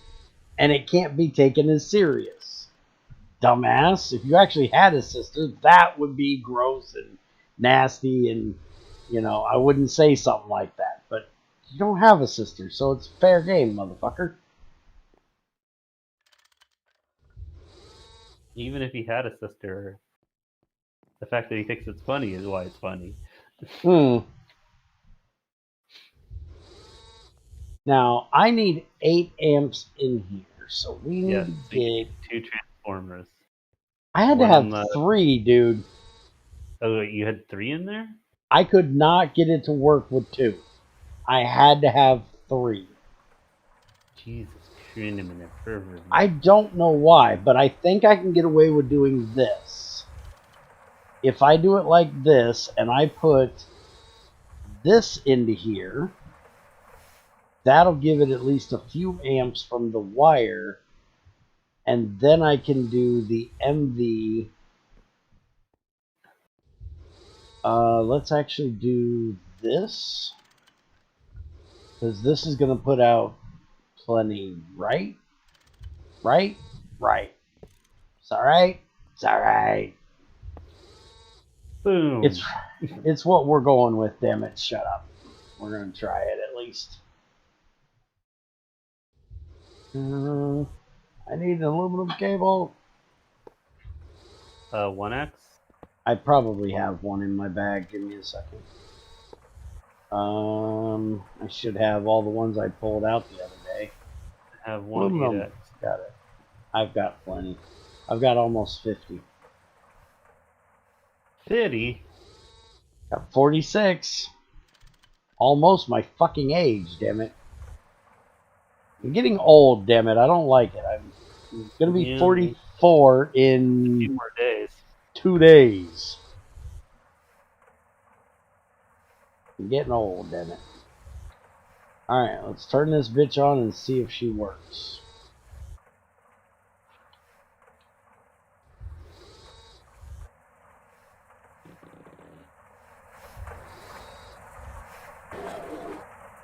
and it can't be taken as serious. Dumbass. If you actually had a sister, that would be gross and nasty, and, you know, I wouldn't say something like that. But you don't have a sister, so it's fair game, motherfucker. Even if he had a sister, the fact that he thinks it's funny is why it's funny. Now, I need 8 amps in here, so we need to get... 2 transformers. I had to have 3, dude. Oh, wait, you had 3 in there? I could not get it to work with 2. I had to have 3. Jesus Christ. I don't know why, but I think I can get away with doing this. If I do it like this, and I put this into here, that'll give it at least a few amps from the wire, and then I can do the MV. Let's actually do this, because this is going to put out plenty, right? Right? Right. It's alright. It's alright. Boom. It's what we're going with, damn it. Shut up. We're going to try it at least. I need an aluminum cable. 1X? I probably have one in my bag. Give me a second. I should have all the ones I pulled out the other day. I have one 8X. Got it. I've got plenty. I've got almost 50. 50? Got 46. Almost my fucking age, damn it. I'm getting old, damn it. I don't like it. I'm going to be 44 in a few more days. 2 days. I'm getting old, damn it. Alright, let's turn this bitch on and see if she works.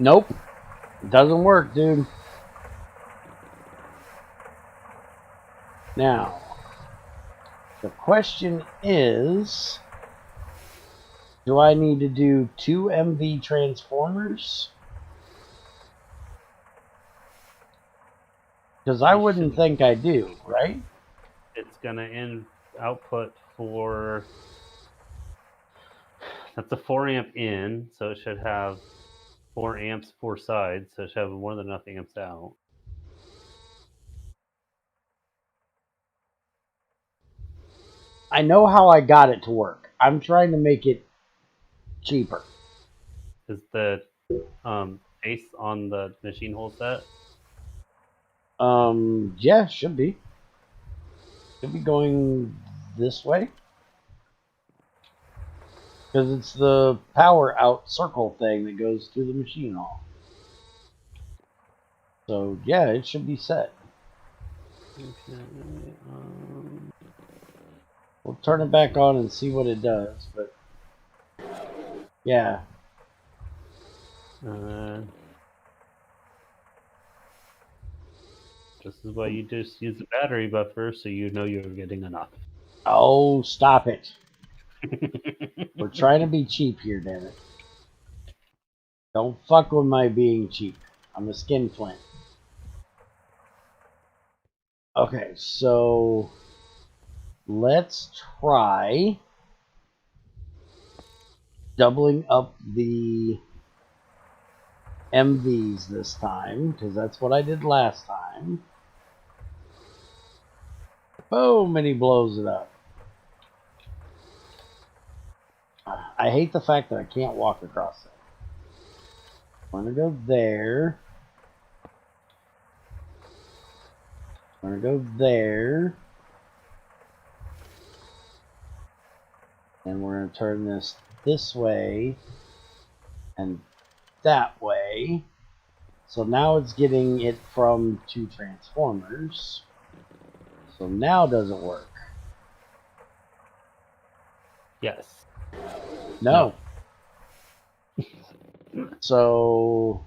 Nope. It doesn't work, dude. Now, the question is, do I need to do 2 MV transformers? Because I wouldn't think I do, right? It's going to output for... That's a 4 amp in, so it should have 4 amps 4 sides, so it should have more than enough amps out. I know how I got it to work. I'm trying to make it cheaper. Is the Ace on the machine hole set? Yeah, should be. Should be going this way. Because it's the power out circle thing that goes through the machine hall. So, yeah, it should be set. Okay. We'll turn it back on and see what it does, but yeah. This is why you just use the battery buffer so you know you're getting enough. Oh, stop it. We're trying to be cheap here, damn it. Don't fuck with my being cheap. I'm a skin flint. Okay, so let's try doubling up the MVs this time, because that's what I did last time. Boom, and he blows it up. I hate the fact that I can't walk across it. I'm going to go there. I'm going to go there. And we're going to turn this way and that way. So now it's getting it from two transformers. So now does it work? Yes. No. So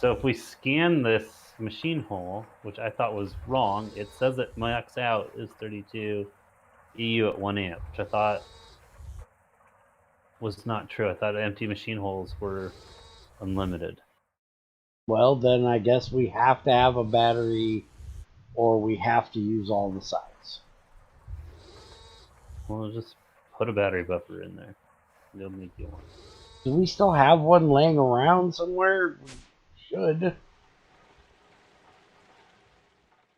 if we scan this machine hole, which I thought was wrong, it says that max out is 32 EU at 1 amp, which I thought was not true. I thought empty machine holes were unlimited. well, then I guess we have to have a battery or we have to use all the sides. Well, just put a battery buffer in there. They'll make you one. Do we still have one laying around somewhere? We should.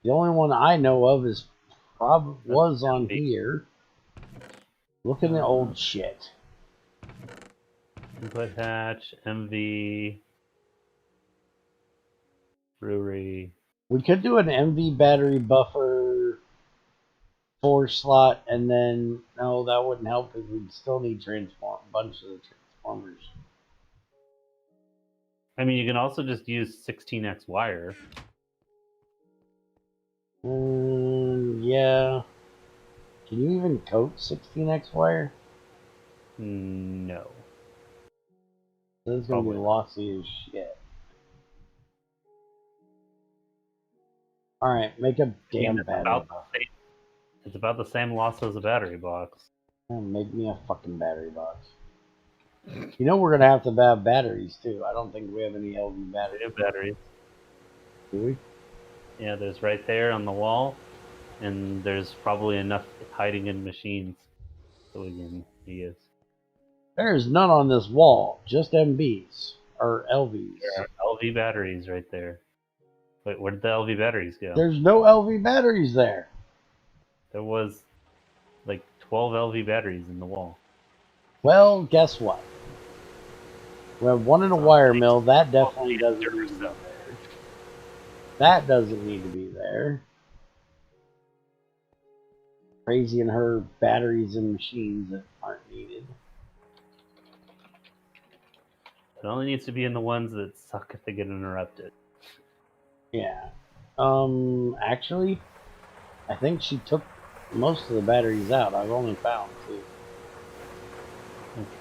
The only one I know of was on here. Look at the old shit. Input hatch, MV, brewery. We could do an MV battery buffer 4 slot, and then no, that wouldn't help because we'd still need bunch of the transformers. I mean, you can also just use 16x wire. Yeah. Can you even coat 16x wire? No. This is gonna be lossy as shit. Alright, make a damn battery box. It's about the same loss as a battery box. Make me a fucking battery box. You know we're gonna have to have batteries too. I don't think we have any LV batteries. We have batteries. Do we? Yeah, there's right there on the wall, and there's probably enough hiding in machines so we can use. There's none on this wall, just MBs or LVs. There are LV batteries right there. Wait, where did the LV batteries go? There's no LV batteries there. There was like 12 LV batteries in the wall. Well, guess what? We have one in a wire mill. That definitely doesn't need to be there. That doesn't need to be there. Crazy and her batteries and machines that aren't needed. It only needs to be in the ones that suck if they get interrupted. Yeah. Actually, I think she took most of the batteries out. I've only found 2.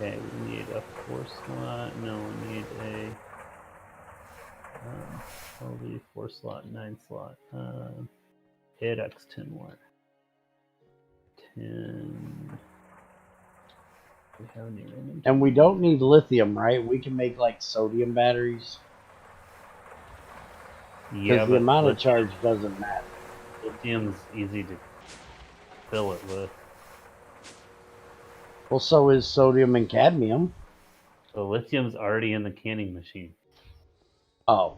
Okay, we need a 4 slot. No, we need a LV 4 slot, 9 slot. 8x10 wire. 10. We have any remaining? And we don't need lithium, right? We can make like sodium batteries. Yeah, because the amount of charge doesn't matter. Lithium's easy to fill it with. Well, so is sodium and cadmium. So lithium's already in the canning machine. Oh.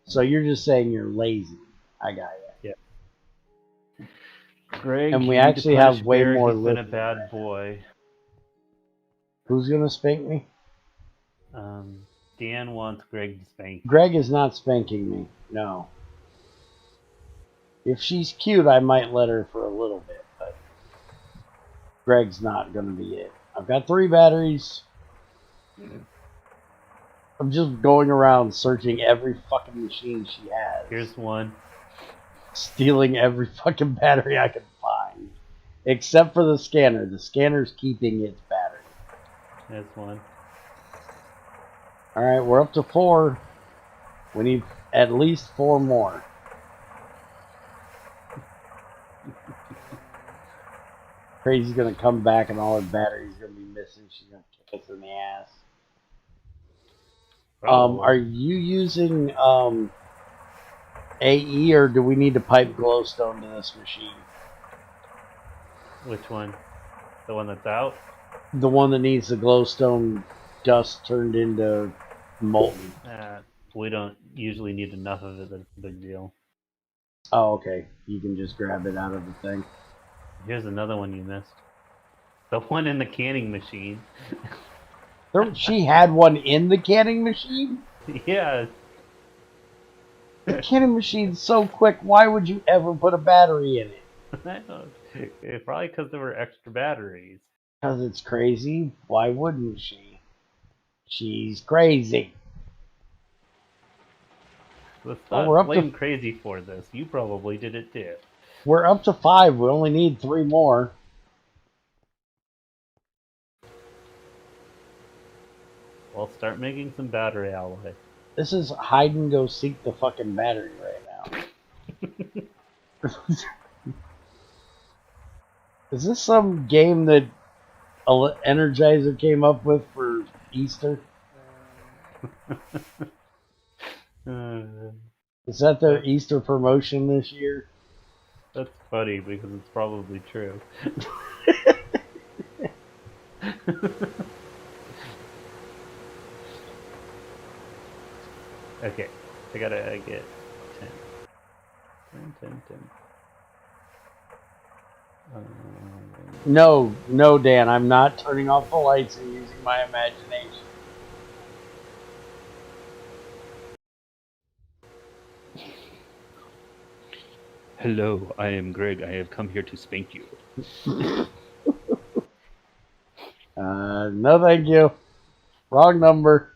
So you're just saying you're lazy. I got you. Yeah. Greg, and we actually have way more lithium. He's been a bad boy. Who's gonna spank me? Dan wants Greg to spank. Greg is not spanking me. No. If she's cute, I might let her for a little bit, but Greg's not going to be it. I've got 3 batteries. I'm just going around searching every fucking machine she has. Here's one. Stealing every fucking battery I can find. Except for the scanner. The scanner's keeping its battery. There's one. Alright, we're up to 4. We need at least 4 more. Crazy's gonna come back and all her batteries are gonna be missing. She's gonna kick us in the ass. Are you using AE or do we need to pipe glowstone to this machine? Which one? The one that's out? The one that needs the glowstone dust turned into molten. We don't usually need enough of it that it's a big deal. Oh, okay. You can just grab it out of the thing. Here's another one you missed. The one in the canning machine. She had one in the canning machine? Yeah. The canning machine's so quick, why would you ever put a battery in it? I know. Probably because there were extra batteries. Because it's crazy? Why wouldn't she? She's crazy. Let's not blame crazy for this. You probably did it too. We're up to 5. We only need 3 more. Well, start making some battery alloy. This is hide and go seek the fucking battery right now. Is this some game that Energizer came up with for Easter? Is that their Easter promotion this year? That's funny because it's probably true. Okay, I gotta get 10. 10. No, Dan, I'm not turning off the lights and using my imagination. Hello, I am Greg. I have come here to spank you. No thank you. Wrong number.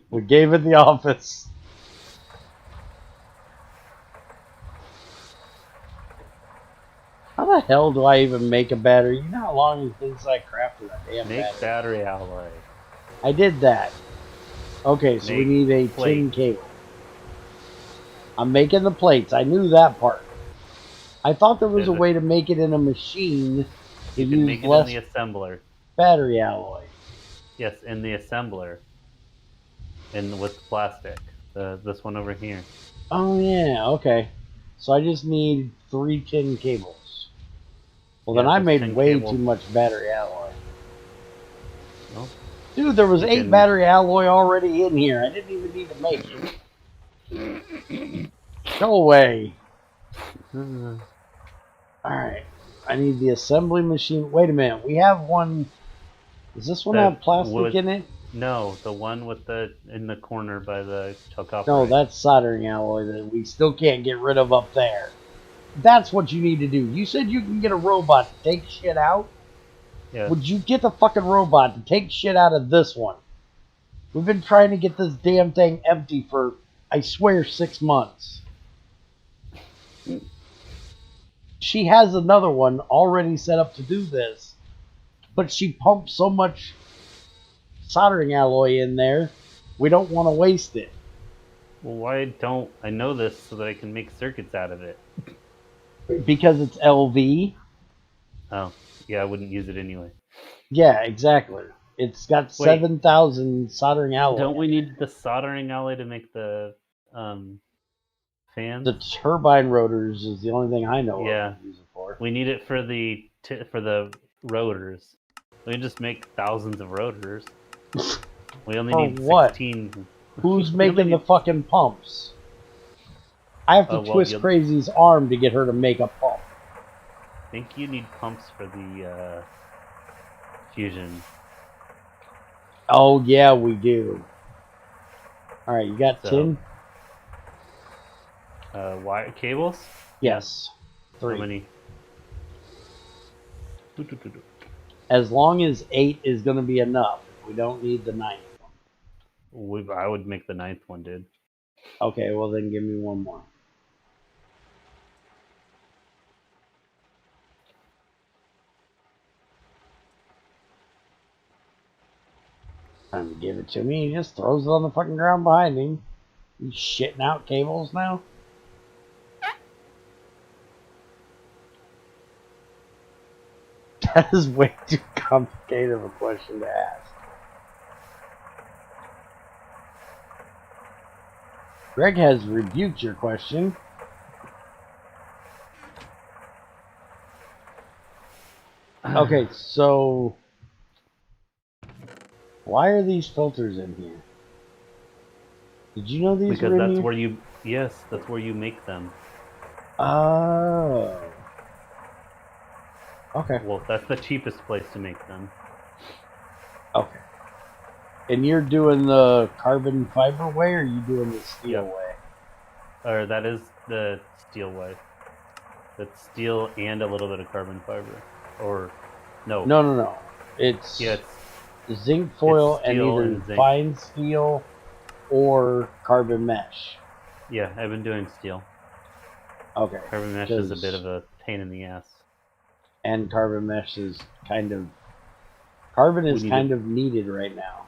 We gave it the office. How the hell do I even make a battery? You know how long it takes I crafted a damn battery? Make battery alloy. I did that. Okay, so we need a tin cable. I'm making the plates. I knew that part. I thought there was a way to make it in a machine to use make it less in the assembler. Battery alloy. Yes, in the assembler. With plastic. This one over here. Oh yeah, okay. So I just need 3 tin cables. Well, then I made way too much battery alloy. Well, dude, there was 8 battery alloy already in here. I didn't even need to make it. Go away. Alright. I need the assembly machine. Wait a minute. We have one. Does this one have plastic in it? No, the one with in the corner by the chalcopyrite. No, that's soldering alloy that we still can't get rid of up there. That's what you need to do. You said you can get a robot to take shit out? Yeah. Would you get the fucking robot to take shit out of this one? We've been trying to get this damn thing empty for, I swear, 6 months. She has another one already set up to do this, but she pumps so much soldering alloy in there, we don't want to waste it. Well, why don't I know this so that I can make circuits out of it? Because it's LV. Oh, yeah, I wouldn't use it anyway. Yeah, exactly. It's got 7,000 soldering alloy. Don't we need the soldering alloy to make the fans? The turbine rotors is the only thing I know of to use it for. We need it for the rotors. We can just make thousands of rotors. We only need 16. Who's making the fucking pumps? I have to twist Crazy's arm to get her to make a pump. I think you need pumps for the fusion. Oh yeah, we do. All right, you got So, tin? wire cables? Yes. Yeah. 3. How many? As long as 8 is going to be enough. We don't need the 9th one. I would make the 9th one, dude. Okay, well then give me one more. Time to give it to me. He just throws it on the fucking ground behind him. You shitting out cables now? That is way too complicated of a question to ask. Greg has rebuked your question. Okay, so why are these filters in here? Did you know these Because were in that's here? where you, yes, that's where you make them. Oh. Okay. Well, that's the cheapest place to make them. Okay. And you're doing the carbon fiber way, or are you doing the steel Yep. way? Or that is the steel way. That's steel and a little bit of carbon fiber. Or, no. No. It's Yeah, zinc foil it's and steel either and zinc. fine steel or carbon mesh. Yeah, I've been doing steel. Okay. Carbon mesh is a bit of a pain in the ass. And carbon mesh is kind of... Carbon is kind of needed right now.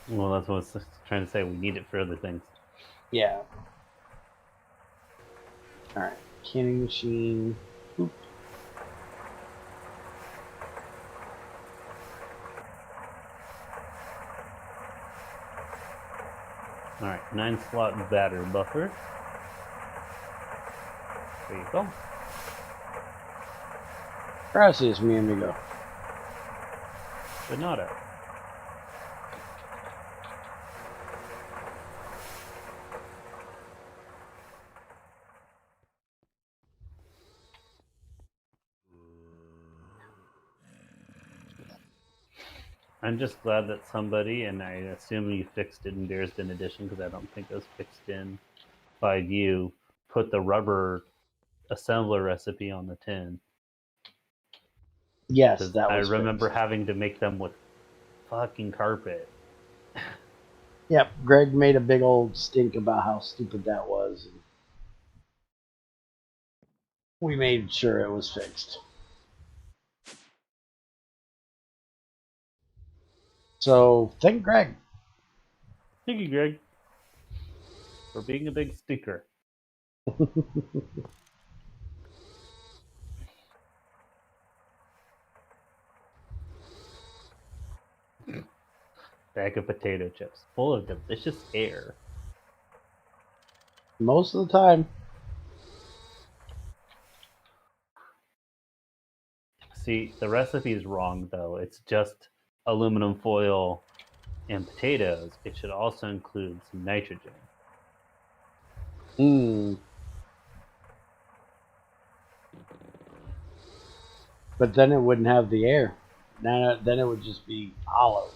Well, that's what I was trying to say. We need it for other things. Yeah. Alright. Canning machine. Oop. Alright, 9-slot battery buffer. There you go. Gracias, mi amigo. De nada. I'm just glad that somebody, and I assume you fixed it in Bears Den Edition because I don't think it was fixed in 5U, put the rubber assembler recipe on the tin. Yes, that was I remember fixed. having to make them with fucking carpet. Yep, Greg made a big old stink about how stupid that was. And we made sure it was fixed. So, thank Greg. Thank you, Greg, for being a big stinker. Bag of potato chips, full of delicious air. Most of the time. See, the recipe is wrong, though. It's just aluminum foil and potatoes. It should also include some nitrogen. But then it wouldn't have the air. Then it would just be hollow.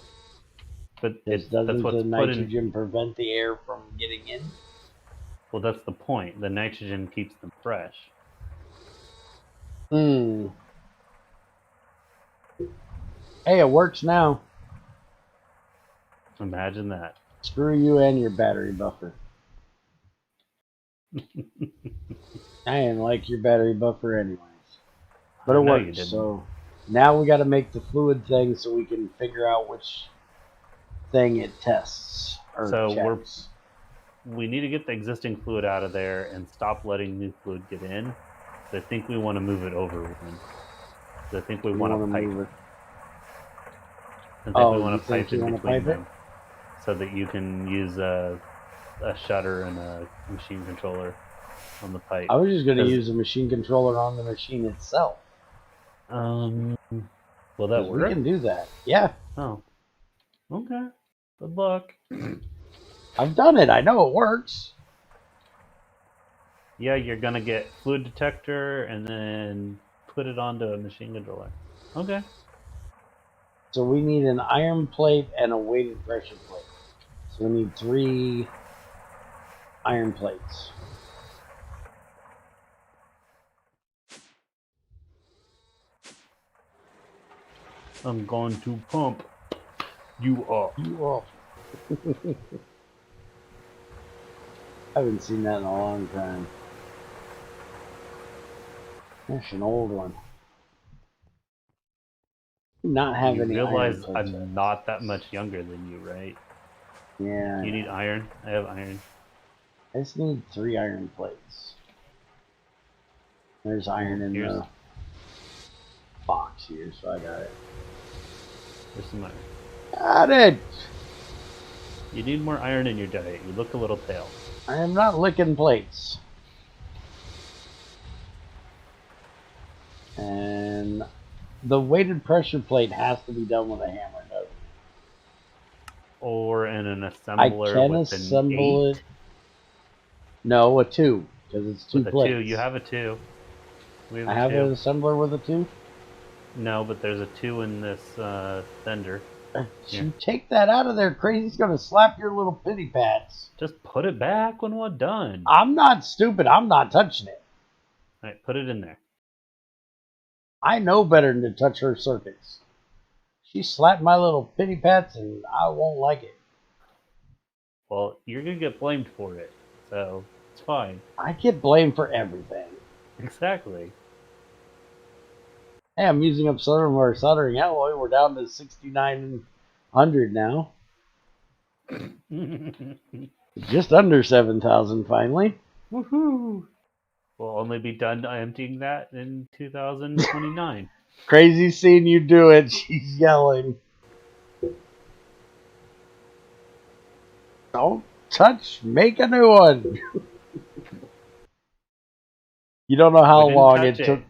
But Doesn't the nitrogen prevent the air from getting in? Well, that's the point. The nitrogen keeps them fresh. Hey, it works now. Imagine that. Screw you and your battery buffer. I didn't like your battery buffer anyways. But it works. So now we got to make the fluid thing so we can figure out which thing it tests or checks. We need to get the existing fluid out of there and stop letting new fluid get in. So I think we want to move it over one. So I think we want to pipe it. I think we want to pipe in between them so that you can use a shutter and a machine controller on the pipe. I was just going to use a machine controller on the machine itself. Will that work? We can do that. Yeah. Oh. Okay. Good luck. I've done it. I know it works. Yeah, you're gonna get fluid detector and then put it onto a machine controller. Okay. So we need an iron plate and a weighted pressure plate. So we need 3 iron plates. I'm going to pump you up. You up. I haven't seen that in a long time. That's an old one. Not have You any realize iron plates. I'm not that much younger than you, right? Yeah. You need iron? I have iron. I just need 3 iron plates. There's iron in the box here, so I got it. There's some iron. Got it! You need more iron in your diet. You look a little pale. I am not licking plates. And the weighted pressure plate has to be done with a hammer, doesn't it? Or in an assembler I can with assemble an 8. it. No, a 2, because it's 2 with plates. A 2, you have a 2. We have I have an assembler with a 2? No, but there's a 2 in this fender. You take that out of there, Crazy's gonna slap your little pity pats. Just put it back when we're done. I'm not stupid, I'm not touching it. Alright, put it in there. I know better than to touch her circuits. She slapped my little pity pats and I won't like it. Well, you're gonna get blamed for it, so it's fine. I get blamed for everything. Exactly. Hey, I'm using up some of our soldering alloy. We're down to 6,900 now. Just under 7,000 finally. Woohoo! We'll only be done emptying that in 2029. Crazy seeing you do it. She's yelling. Don't touch. Make a new one. You don't know how long it took.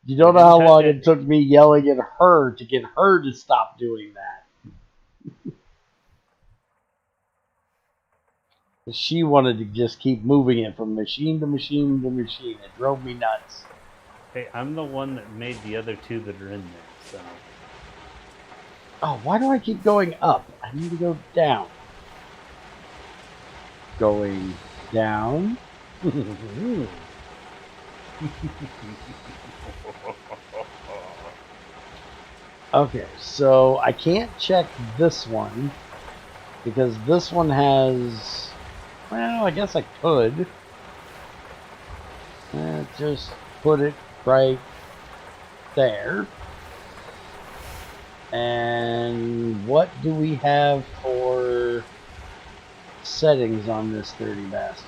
You don't know how long it took me yelling at her to get her to stop doing that. She wanted to just keep moving it from machine to machine to machine. It drove me nuts. Hey, I'm the one that made the other 2 that are in there, so... Oh, why do I keep going up? I need to go down. Going down. Okay, so I can't check this one because this one has, well, I guess I could. Just put it right there. And what do we have for settings on this 30 bastard?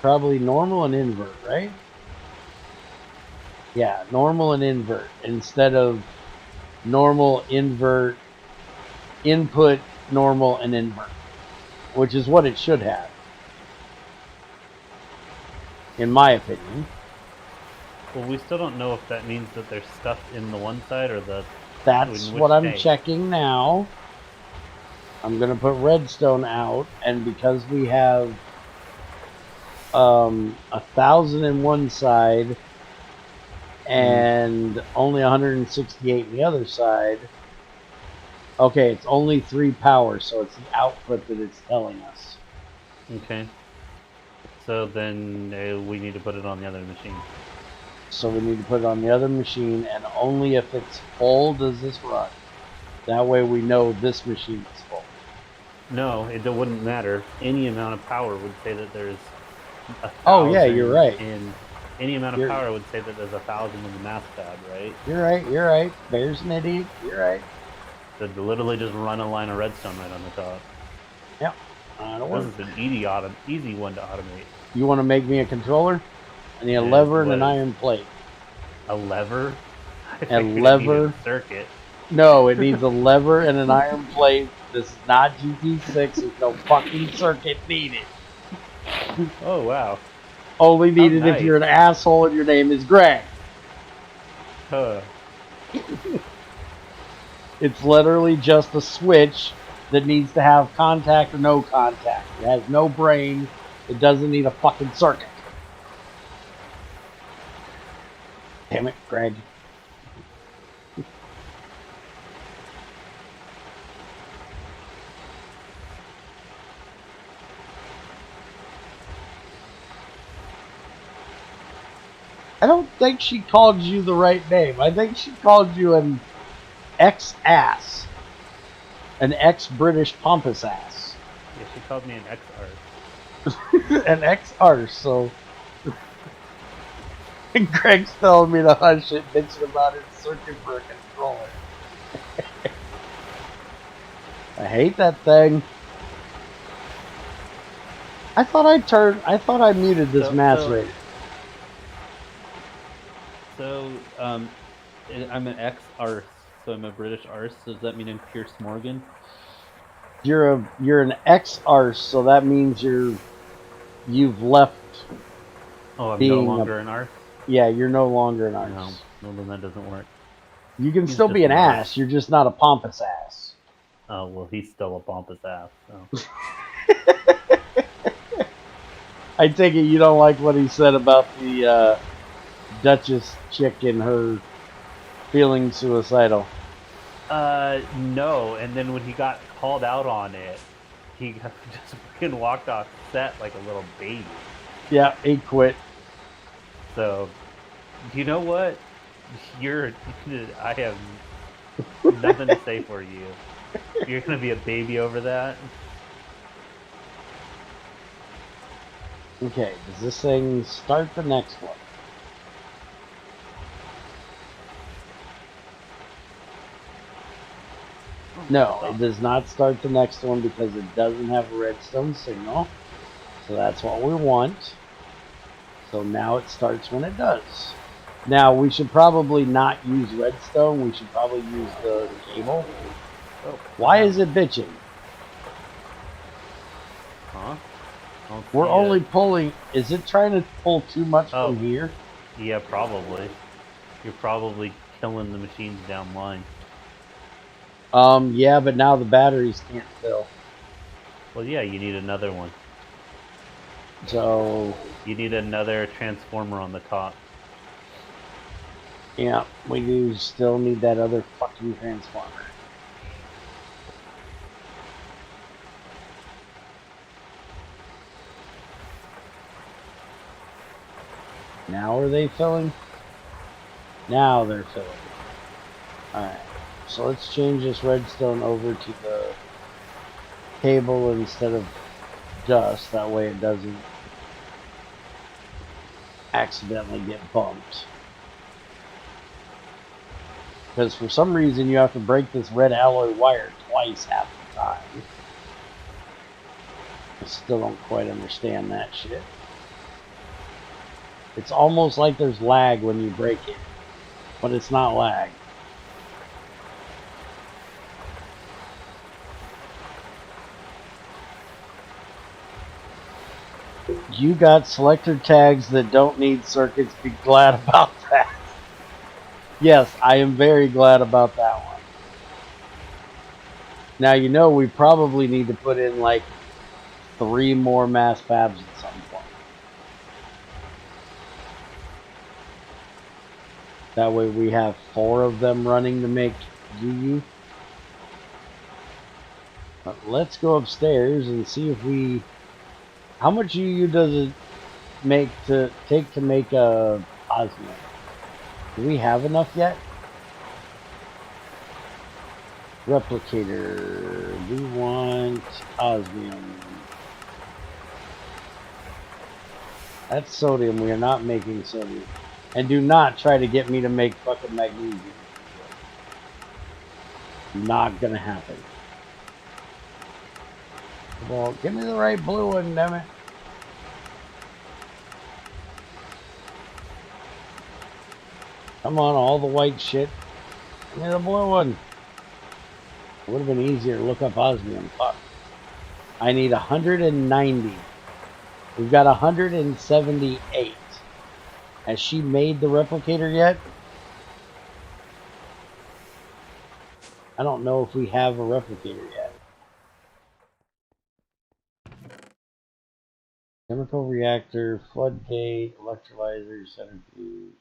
Probably normal and invert, right? Yeah, normal and invert instead of normal, invert, input, normal, and invert, which is what it should have, in my opinion. Well, we still don't know if that means that there's stuff in the one side or the... That's what I'm checking now. I'm going to put redstone out, and because we have 1,000 in one side and only 168 in the other side. Okay, it's only 3 power, so it's the output that it's telling us. Okay. So then we need to put it on the other machine. So we need to put it on the other machine, and only if it's full does this run. That way we know this machine is full. No, it wouldn't matter. Any amount of power would say that there's 1,000. Oh yeah, you're right. And any amount of power would say that there's 1,000 in the mass pad, right? You're right, you're right. Bear's an idiot. You're right. So literally just run a line of redstone right on the top. Yep. This is an easy one to automate. You want to make me a controller? I need a lever and an iron plate. A lever? A lever. A circuit. No, it needs a lever and an iron plate. This is not GT6. There's no fucking circuit needed. Oh, wow. Only needed if you're an asshole and your name is Greg. Huh. It's literally just a switch that needs to have contact or no contact. It has no brain. It doesn't need a fucking circuit. Damn it, Greg. I don't think she called you the right name. I think she called you an ex-ass. An ex-British pompous ass. Yeah, she called me an ex-art. An ex-arse, so... Greg's telling me to hush it, bitching about his circuit for a controller. I hate that thing. I thought I muted this macerator. So, I'm an ex-arse, so I'm a British arse. So does that mean I'm Pierce Morgan? You're an ex-arse, so that means you've left. Oh, I'm no longer an arse? Yeah, you're no longer an arse. No, then that doesn't work. You can still be an ass, you're just not a pompous ass. Oh, well, he's still a pompous ass, so. I take it you don't like what he said about the Duchess chick and her feeling suicidal. No, and then when he got called out on it, he just freaking walked off set like a little baby. Yeah, he quit. So, you know what? I have nothing to say for you. You're gonna be a baby over that. Okay, does this thing start the next one? No, it does not start the next one because it doesn't have a redstone signal. So that's what we want. So now it starts when it does. Now we should probably not use redstone. We should probably use the cable. Oh, why is it bitching? Huh? We're only pulling. Is it trying to pull too much from here? Yeah, probably. You're probably killing the machines down line. Yeah, but now the batteries can't fill. Well, yeah, you need another one. So... you need another transformer on the top. Yeah, we do still need that other fucking transformer. Now are they filling? Now they're filling. Alright, so let's change this redstone over to the cable instead of dust. That way it doesn't accidentally get bumped. Because for some reason you have to break this red alloy wire twice half the time. I still don't quite understand that shit. It's almost like there's lag when you break it, but it's not lag. You got selector tags that don't need circuits. Be glad about that. Yes, I am very glad about that one. Now, you know, we probably need to put in like 3 more mass fabs at some point. That way we have 4 of them running to make UU. But let's go upstairs and see if we... How much UU does it take to make a osmium? Do we have enough yet? Replicator. We want osmium. That's sodium. We are not making sodium. And do not try to get me to make fucking magnesium. Not gonna happen. Well, give me the right blue one, damn it. Come on, all the white shit. Give me the blue one. It would have been easier to look up osmium. Fuck. I need 190. We've got 178. Has she made the replicator yet? I don't know if we have a replicator yet. Chemical reactor, floodgate, electrolyzer, centrifuge.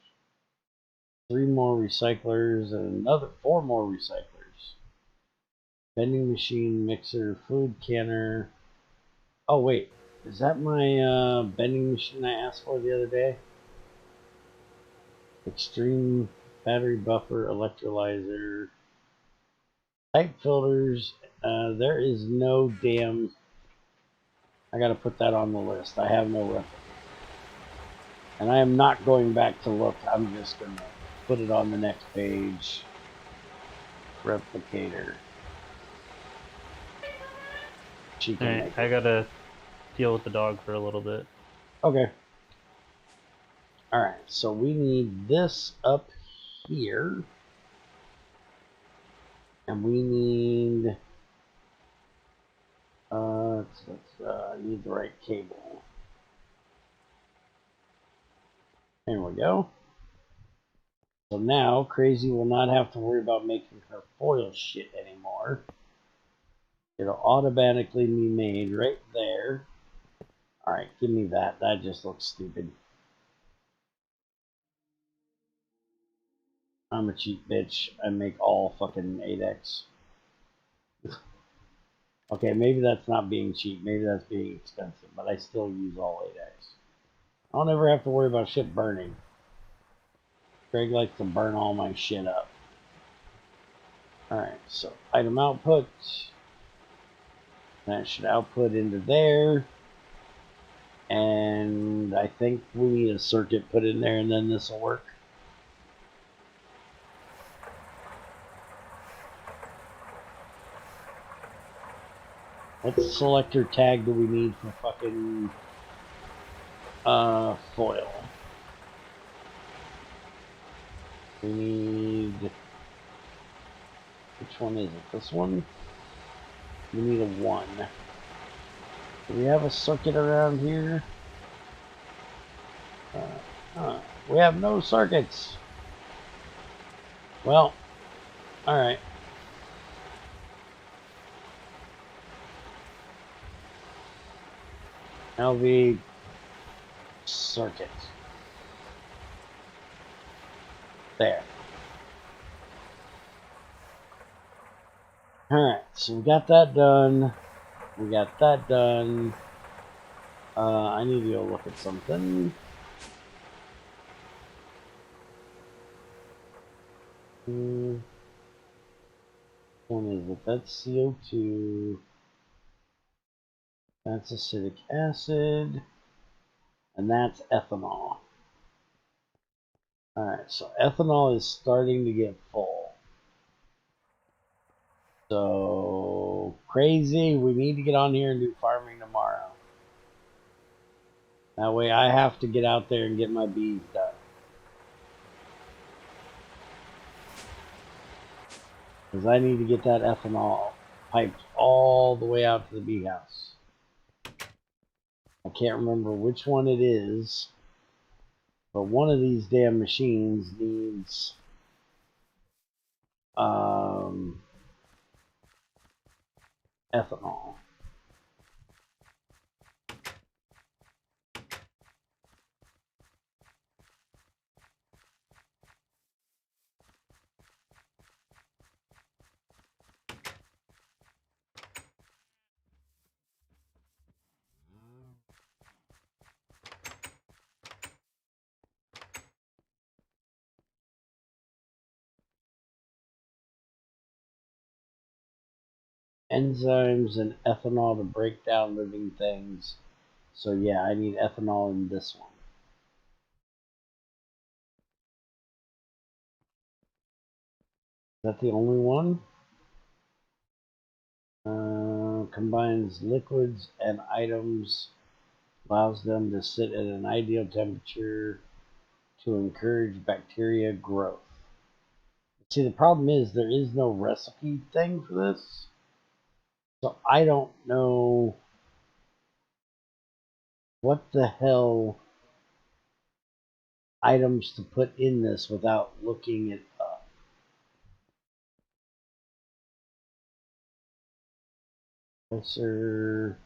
3 more recyclers and another 4 more recyclers. Vending machine, mixer, food canner. Oh wait, is that my vending machine I asked for the other day? extreme battery buffer, electrolyzer, type filters. There is no damn. I gotta put that on the list. I have no replica. And I am not going back to look. I'm just gonna put it on the next page. Replicator. She can Alright, make I it. gotta deal with the dog for a little bit. Okay. Alright, so we need this up here. And we need... need the right cable. There we go. So now, Crazy will not have to worry about making her foil shit anymore. It'll automatically be made right there. Alright, give me that. That just looks stupid. I'm a cheap bitch. I make all fucking 8X. Okay, maybe that's not being cheap. Maybe that's being expensive. But I still use all 8X. I don't ever have to worry about shit burning. Greg likes to burn all my shit up. Alright, so item output. That should output into there. And I think we need a circuit put in there and then this will work. What selector tag do we need for fucking foil? We need... Which one is it? This one? We need a 1. Do we have a circuit around here? We have no circuits. Well, alright. LV circuit. There. Alright, so we got that done. We got that done. I need to go look at something. Which one is it? That's CO2. That's acetic acid. And that's ethanol. Alright, so ethanol is starting to get full. So, Crazy, we need to get on here and do farming tomorrow. That way I have to get out there and get my bees done. Because I need to get that ethanol piped all the way out to the bee house. I can't remember which one it is. But one of these damn machines needs ethanol. Enzymes and ethanol to break down living things. So yeah, I need ethanol in this one. Is that the only one? Combines liquids and items, allows them to sit at an ideal temperature to encourage bacteria growth. See, the problem is there is no recipe thing for this. So I don't know what the hell items to put in this without looking it up. Professor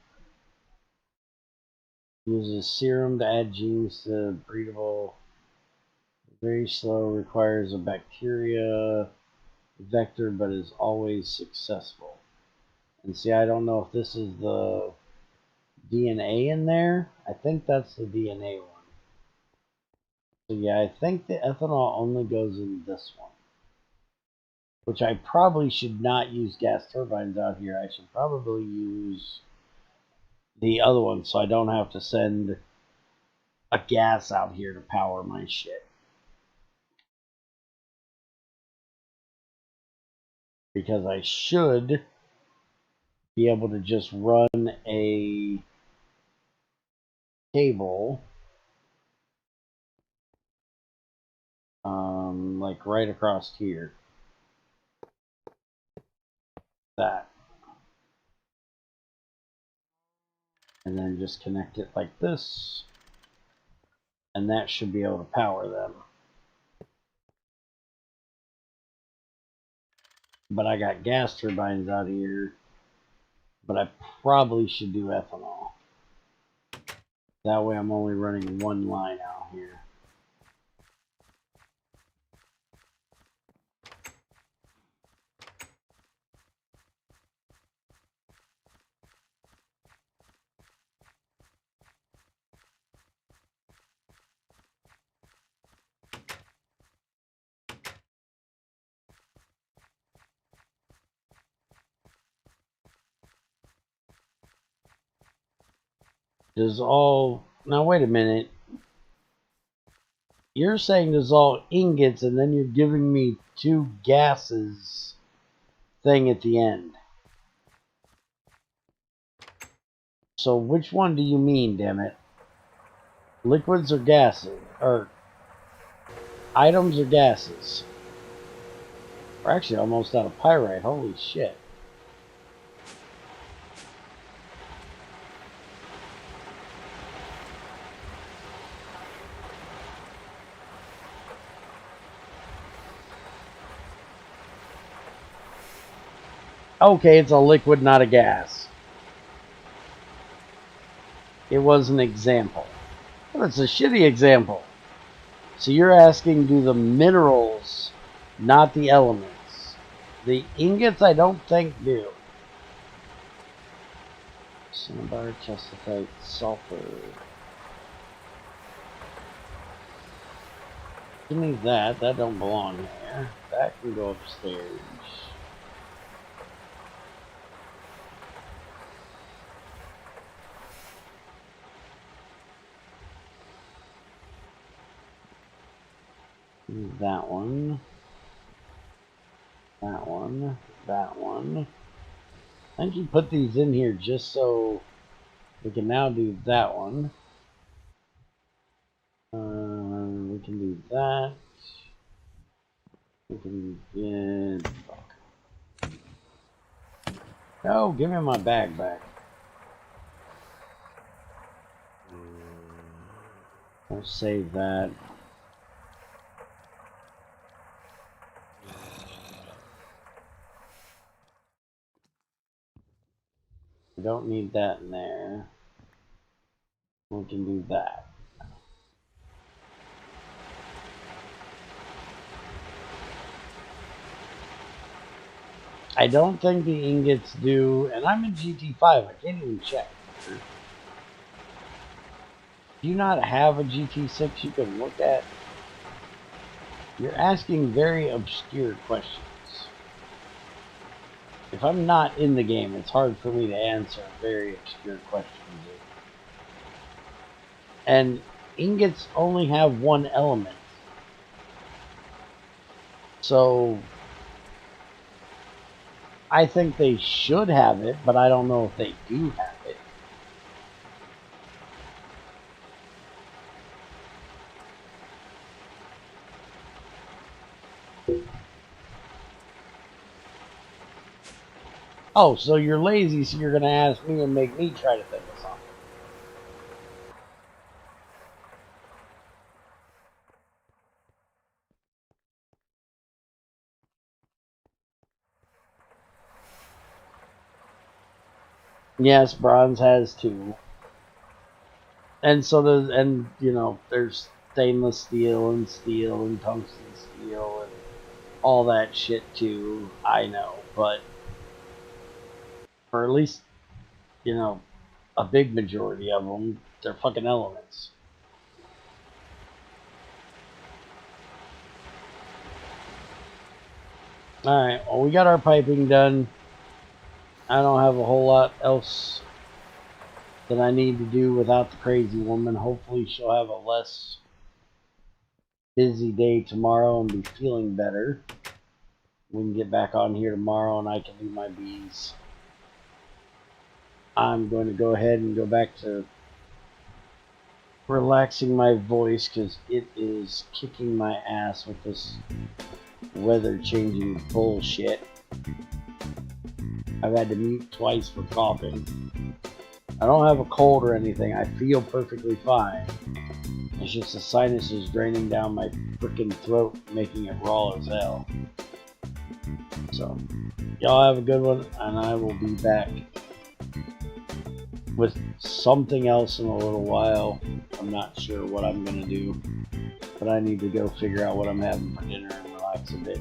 uses serum to add genes to breedable. Very slow, requires a bacteria vector, but is always successful. And see, I don't know if this is the DNA in there. I think that's the DNA one. So yeah, I think the ethanol only goes in this one. Which I probably should not use gas turbines out here. I should probably use the other one so I don't have to send a gas out here to power my shit. Because I should be able to just run a cable like right across here. That. And then just connect it like this. And that should be able to power them. But I got gas turbines out here. But I probably should do ethanol. That way I'm only running one line out here. Does all... Now wait a minute. You're saying there's all ingots and then you're giving me two gases thing at the end. So which one do you mean, damn it? Liquids or gases? Or items or gases? We're actually almost out of pyrite. Holy shit. Okay, it's a liquid, not a gas. It was an example. But it's a shitty example. So you're asking, do the minerals, not the elements? The ingots, I don't think do. Cinnabar, chestnut, sulfur. Give me that. That don't belong there. That can go upstairs. That one. That one. That one. I think you put these in here just so we can now do that one. We can do that. We can... fuck. No, give me my bag back. I'll save that. We don't need that in there. We can do that. I don't think the ingots do, and I'm in GT5, I can't even check. Do you not have a GT6 you can look at? You're asking very obscure questions. If I'm not in the game, it's hard for me to answer very obscure questions. And ingots only have one element. So I think they should have it, but I don't know if they do have it. Oh, so you're lazy, so you're going to ask me and make me try to think of something. Yes, bronze has two. And so there's, and you know, there's stainless steel and tungsten steel and all that shit too. I know, but for at least, you know, a big majority of them, they're fucking elements. Alright, well, we got our piping done. I don't have a whole lot else that I need to do without the crazy woman. Hopefully she'll have a less busy day tomorrow and be feeling better. We can get back on here tomorrow and I can do my bees. I'm going to go ahead and go back to relaxing my voice because it is kicking my ass with this weather changing bullshit. I've had to mute twice for coughing. I don't have a cold or anything. I feel perfectly fine. It's just the sinuses draining down my freaking throat, making it raw as hell. So, y'all have a good one, and I will be back with something else in a little while. I'm not sure what I'm going to do, but I need to go figure out what I'm having for dinner and relax a bit.